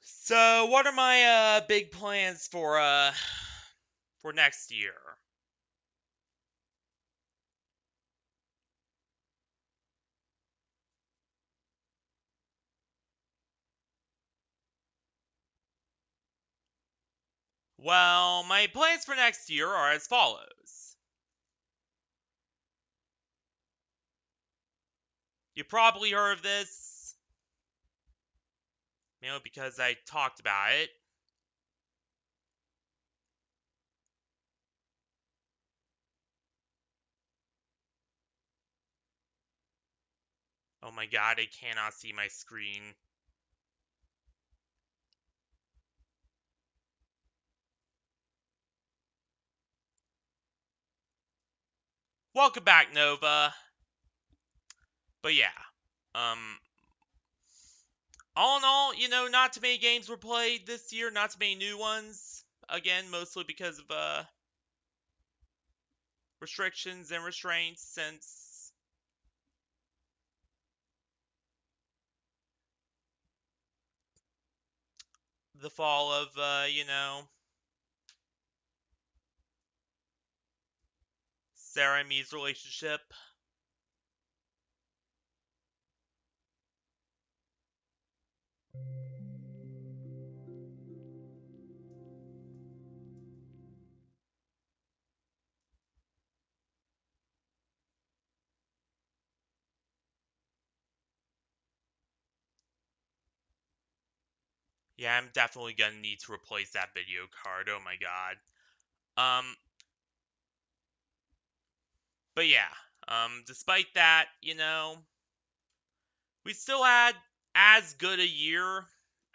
So, what are my big plans for next year? Well, my plans for next year are as follows. You probably heard of this, because I talked about it. Oh my god, I cannot see my screen. Welcome back, Nova. But yeah, um, all in all, not too many games were played this year, not too many new ones. Again, mostly because of restrictions and restraints since the fall of Sarah and Mi's relationship. Yeah, I'm definitely gonna need to replace that video card. Oh my god. Um, but yeah. Despite that, we still had as good a year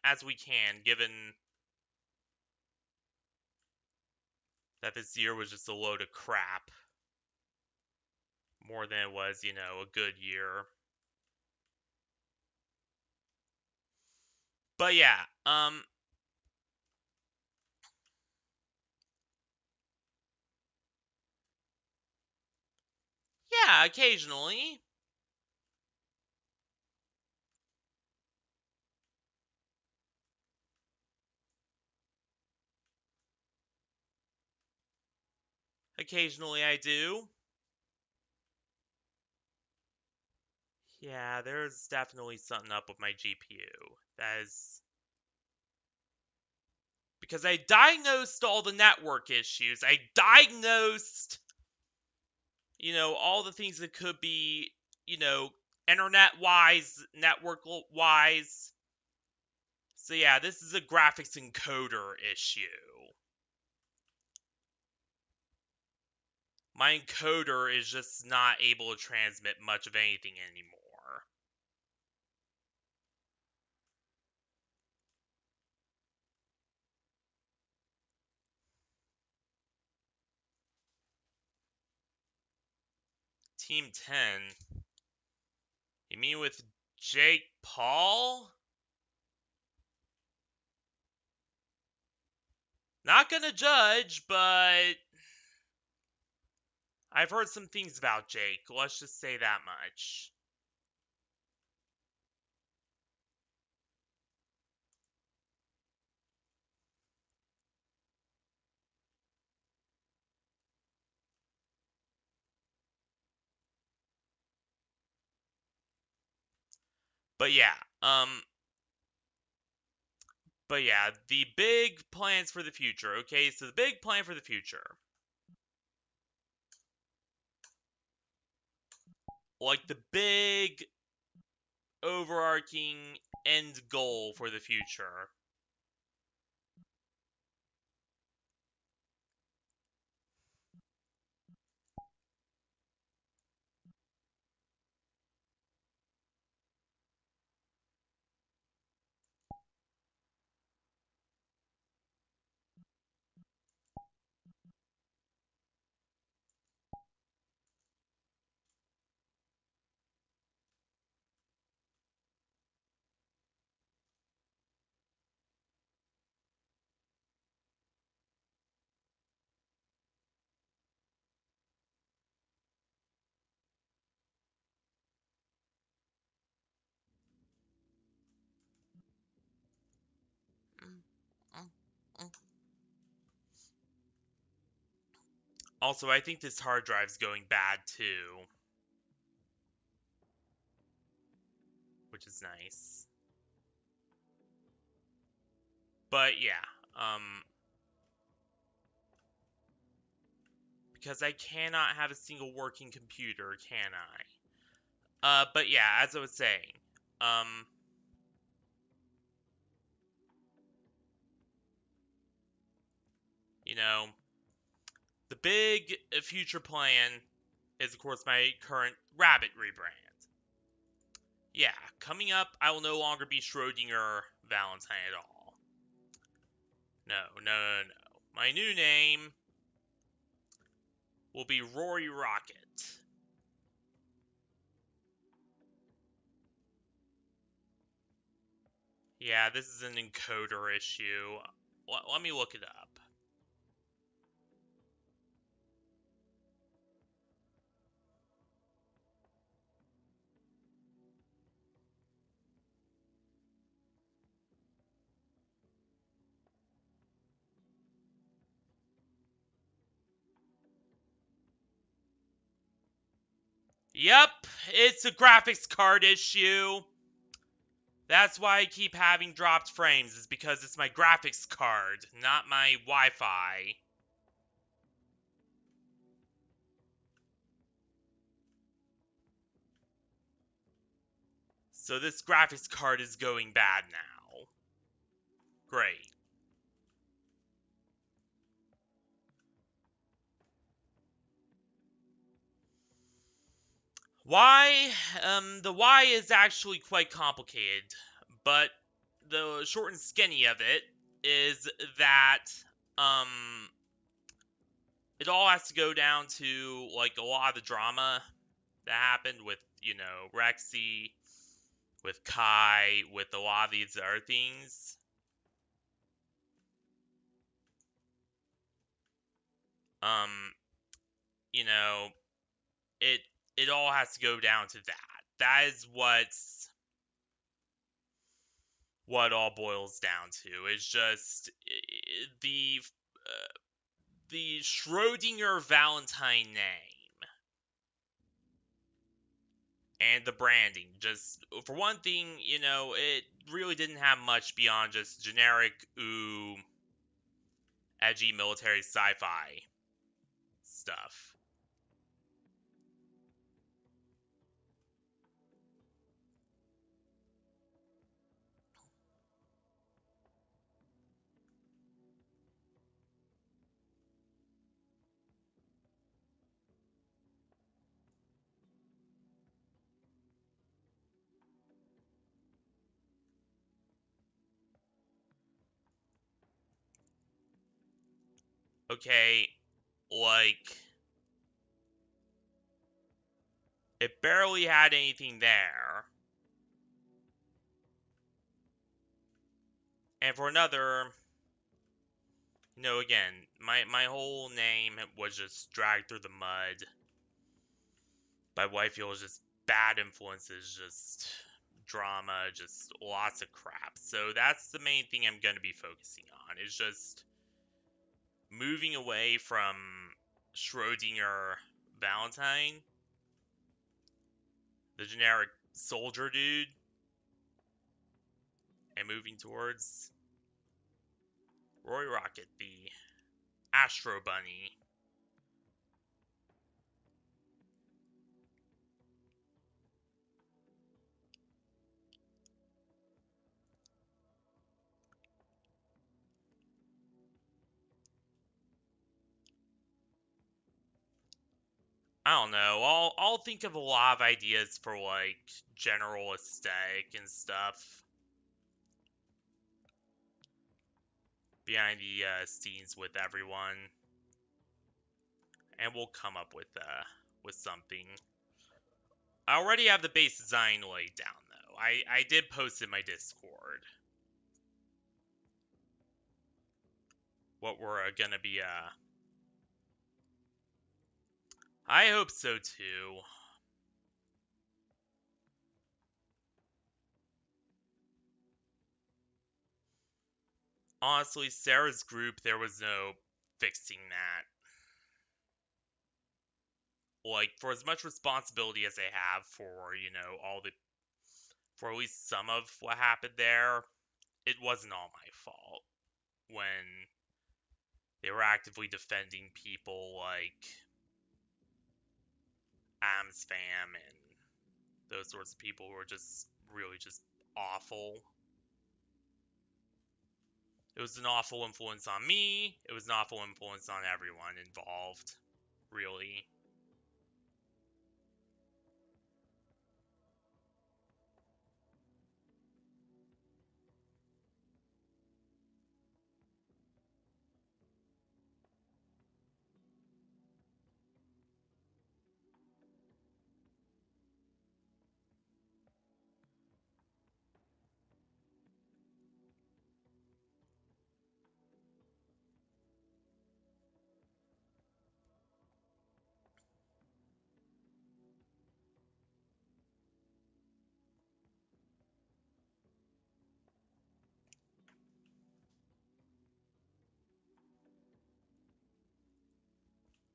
as we can, given that this year was just a load of crap more than it was, a good year. But yeah, yeah, occasionally. Occasionally I do. Yeah, there's definitely something up with my GPU. That is because I diagnosed all the network issues. I diagnosed, all the things that could be, you know, internet wise, network wise. So yeah, this is a graphics encoder issue. My encoder is just not able to transmit much of anything anymore. Team 10. You mean with Jake Paul? Not gonna judge, but I've heard some things about Jake. Let's just say that much. But yeah, the big plans for the future. Okay, so the big plan for the future, like the big overarching end goal for the future. Also, I think this hard drive's going bad too, which is nice. But yeah, because I cannot have a single working computer, can I? But yeah, as I was saying, um, you know, the big future plan is, of course, my current Rabbit rebrand. Yeah, coming up, I will no longer be Schrodinger Valentine at all. No, no, no, no. My new name will be Rory Rocket. Yeah, this is an encoder issue. Let me look it up. Yep, it's a graphics card issue. That's why I keep having dropped frames, is because it's my graphics card, not my Wi-Fi. So this graphics card is going bad now. Great. Why? The why is actually quite complicated, but the short and skinny of it is that, um, it all has to go down to, like, a lot of the drama that happened with, Rexy, with Kai, with a lot of these other things. Um, you know, it it all has to go down to that. That is what it all boils down to. It's just uh, the Schrodinger Valentine name and the branding. Just for one thing, it really didn't have much beyond just generic ooh edgy military sci-fi stuff. Okay, like it barely had anything there. And for another, again, my whole name was just dragged through the mud by what I feel is just bad influences, just drama, just lots of crap. So that's the main thing I'm going to be focusing on, is just moving away from Schrodinger Valentine, the generic soldier dude, and moving towards Roy Rocket, the Astro Bunny. I don't know. I'll think of a lot of ideas for like general aesthetic and stuff behind the scenes with everyone, and we'll come up with something. I already have the base design laid down though. I did post in my Discord what we're gonna be. I hope so too. Honestly, Sarah's group, there was no fixing that. Like, for as much responsibility as they have for, all the, for at least some of what happened there, it wasn't all my fault when they were actively defending people like Adam's fam and those sorts of people who were just really just awful. It was an awful influence on me. It was an awful influence on everyone involved, really.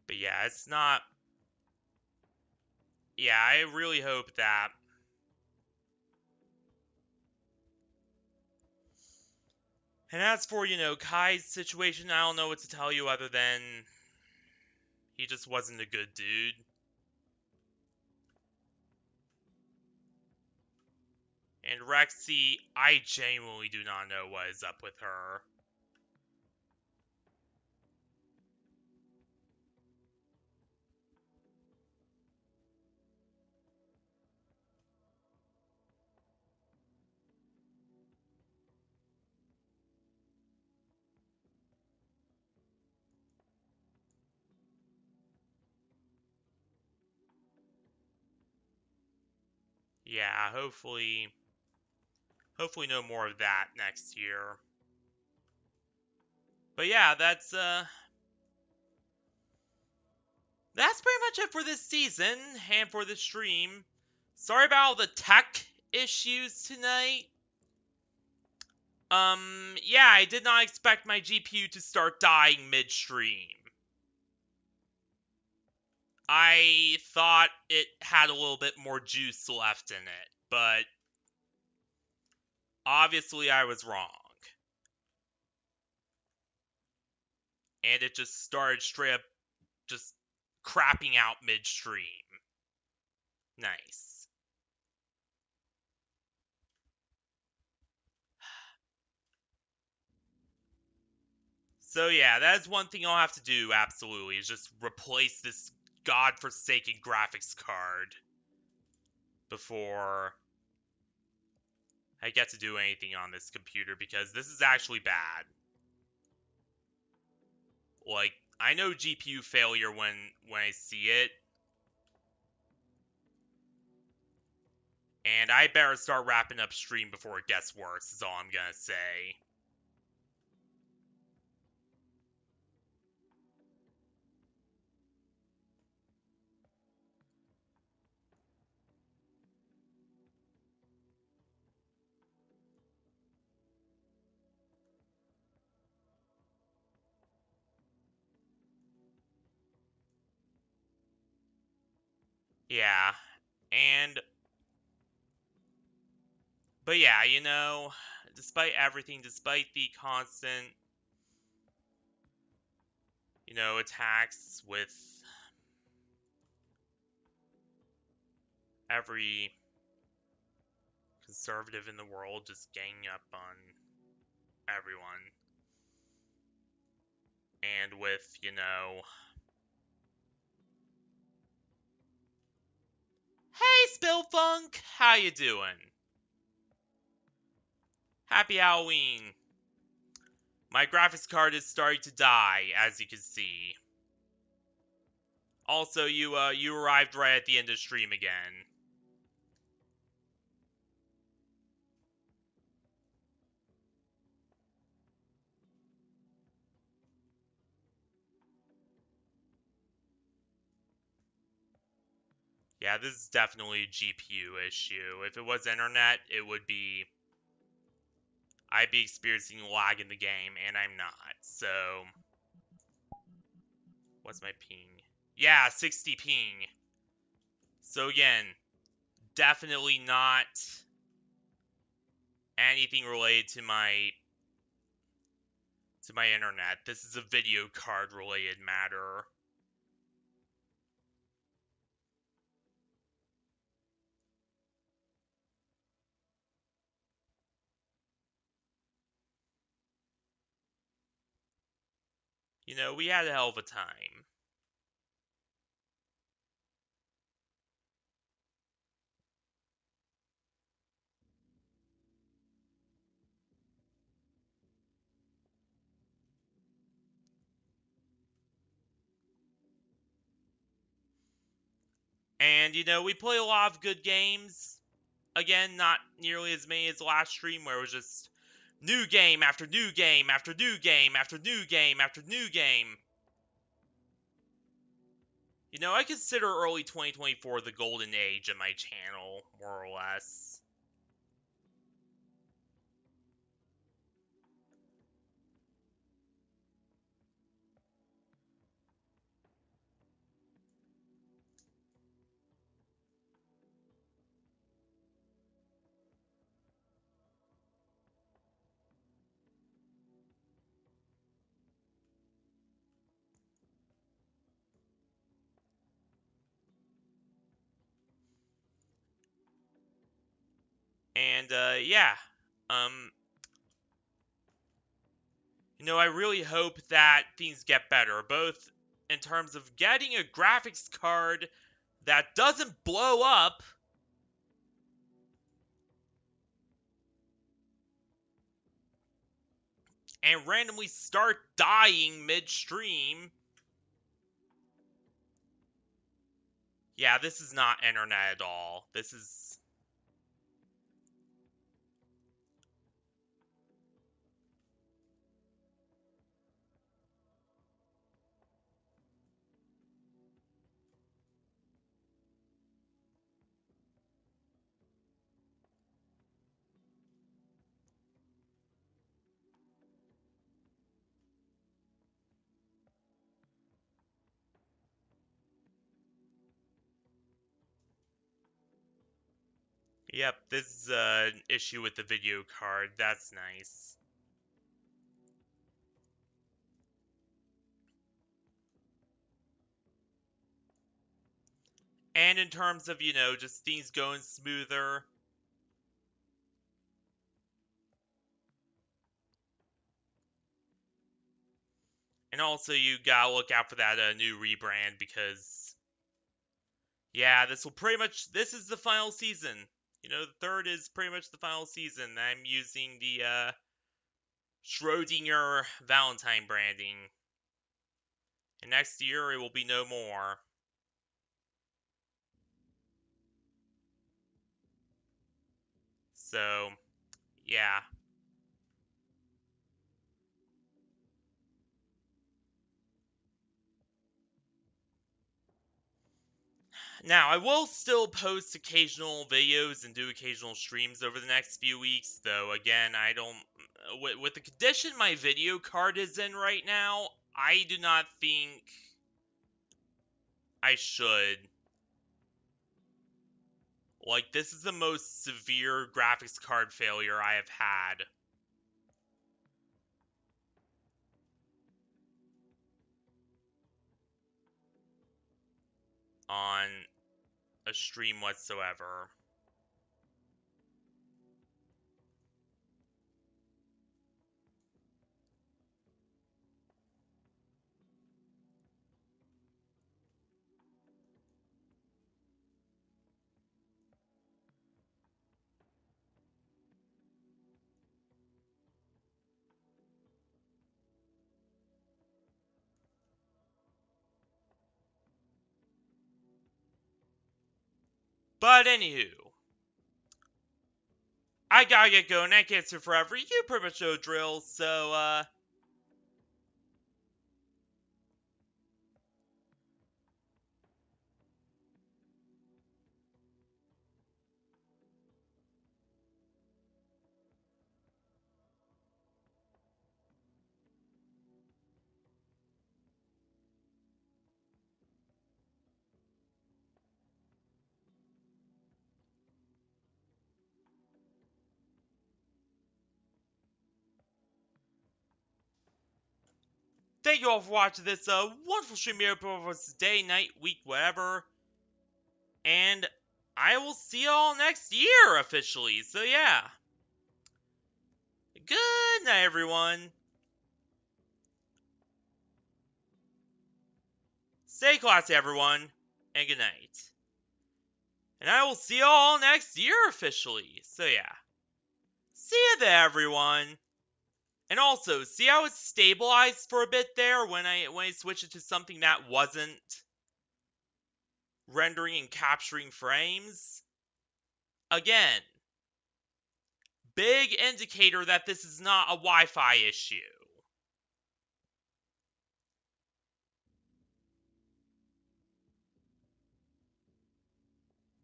But yeah, it's not. Yeah, I really hope that. And as for, Kai's situation, I don't know what to tell you other than he just wasn't a good dude. And And Rexy, I genuinely do not know what is up with her. Yeah, hopefully no more of that next year. But yeah, that's pretty much it for this season and for this stream. Sorry about all the tech issues tonight. Yeah, I did not expect my GPU to start dying midstream. I thought it had a little bit more juice left in it, but obviously I was wrong. And it just started straight up just crapping out midstream. Nice. So yeah, that is one thing I'll have to do, absolutely, is just replace this godforsaken graphics card before I get to do anything on this computer, because this is actually bad. Like, I know GPU failure when I see it, and I better start wrapping up stream before it gets worse, is all I'm gonna say. Yeah, and but yeah, despite everything, despite the constant, attacks with every conservative in the world just ganging up on everyone, and with, hey Spillfunk, how you doing? Happy Halloween. My graphics card is starting to die, as you can see. Also, you arrived right at the end of stream again. Yeah, this is definitely a GPU issue. If it was internet, I'd be experiencing lag in the game, and I'm not. So, what's my ping? Yeah, 60 ping. So again, definitely not anything related to my internet. This is a video card related matter. We had a hell of a time. And, we play a lot of good games. Again, not nearly as many as last stream, where it was just new game after new game after new game after new game after new game. I consider early 2024 the golden age of my channel, more or less. And, yeah. I really hope that things get better, both in terms of getting a graphics card that doesn't blow up and randomly start dying midstream. Yeah, this is not internet at all. This is... Yep, this is an issue with the video card. That's nice. And in terms of, just things going smoother. And also, you gotta look out for that new rebrand because, yeah, this is the final season. The third is pretty much the final season. I'm using the Schrodinger Valentine branding. And next year, it will be no more. So, yeah. Now, I will still post occasional videos and do occasional streams over the next few weeks, though, again, I don't... With the condition my video card is in right now, I do not think I should. Like, this is the most severe graphics card failure I have had on a stream whatsoever. But anywho, I gotta get going. That gets it forever. You pretty much know drill, so, thank you all for watching this, wonderful stream here for day, night, week, whatever. And I will see y'all next year, officially. So, yeah. Good night, everyone. Stay classy, everyone. And good night. And I will see y'all next year, officially. So, yeah. See you there, everyone. And also, see how it stabilized for a bit there when I switched it to something that wasn't rendering and capturing frames? Again, big indicator that this is not a Wi-Fi issue.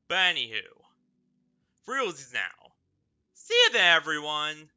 But anywho, for realsies now, see you there, everyone.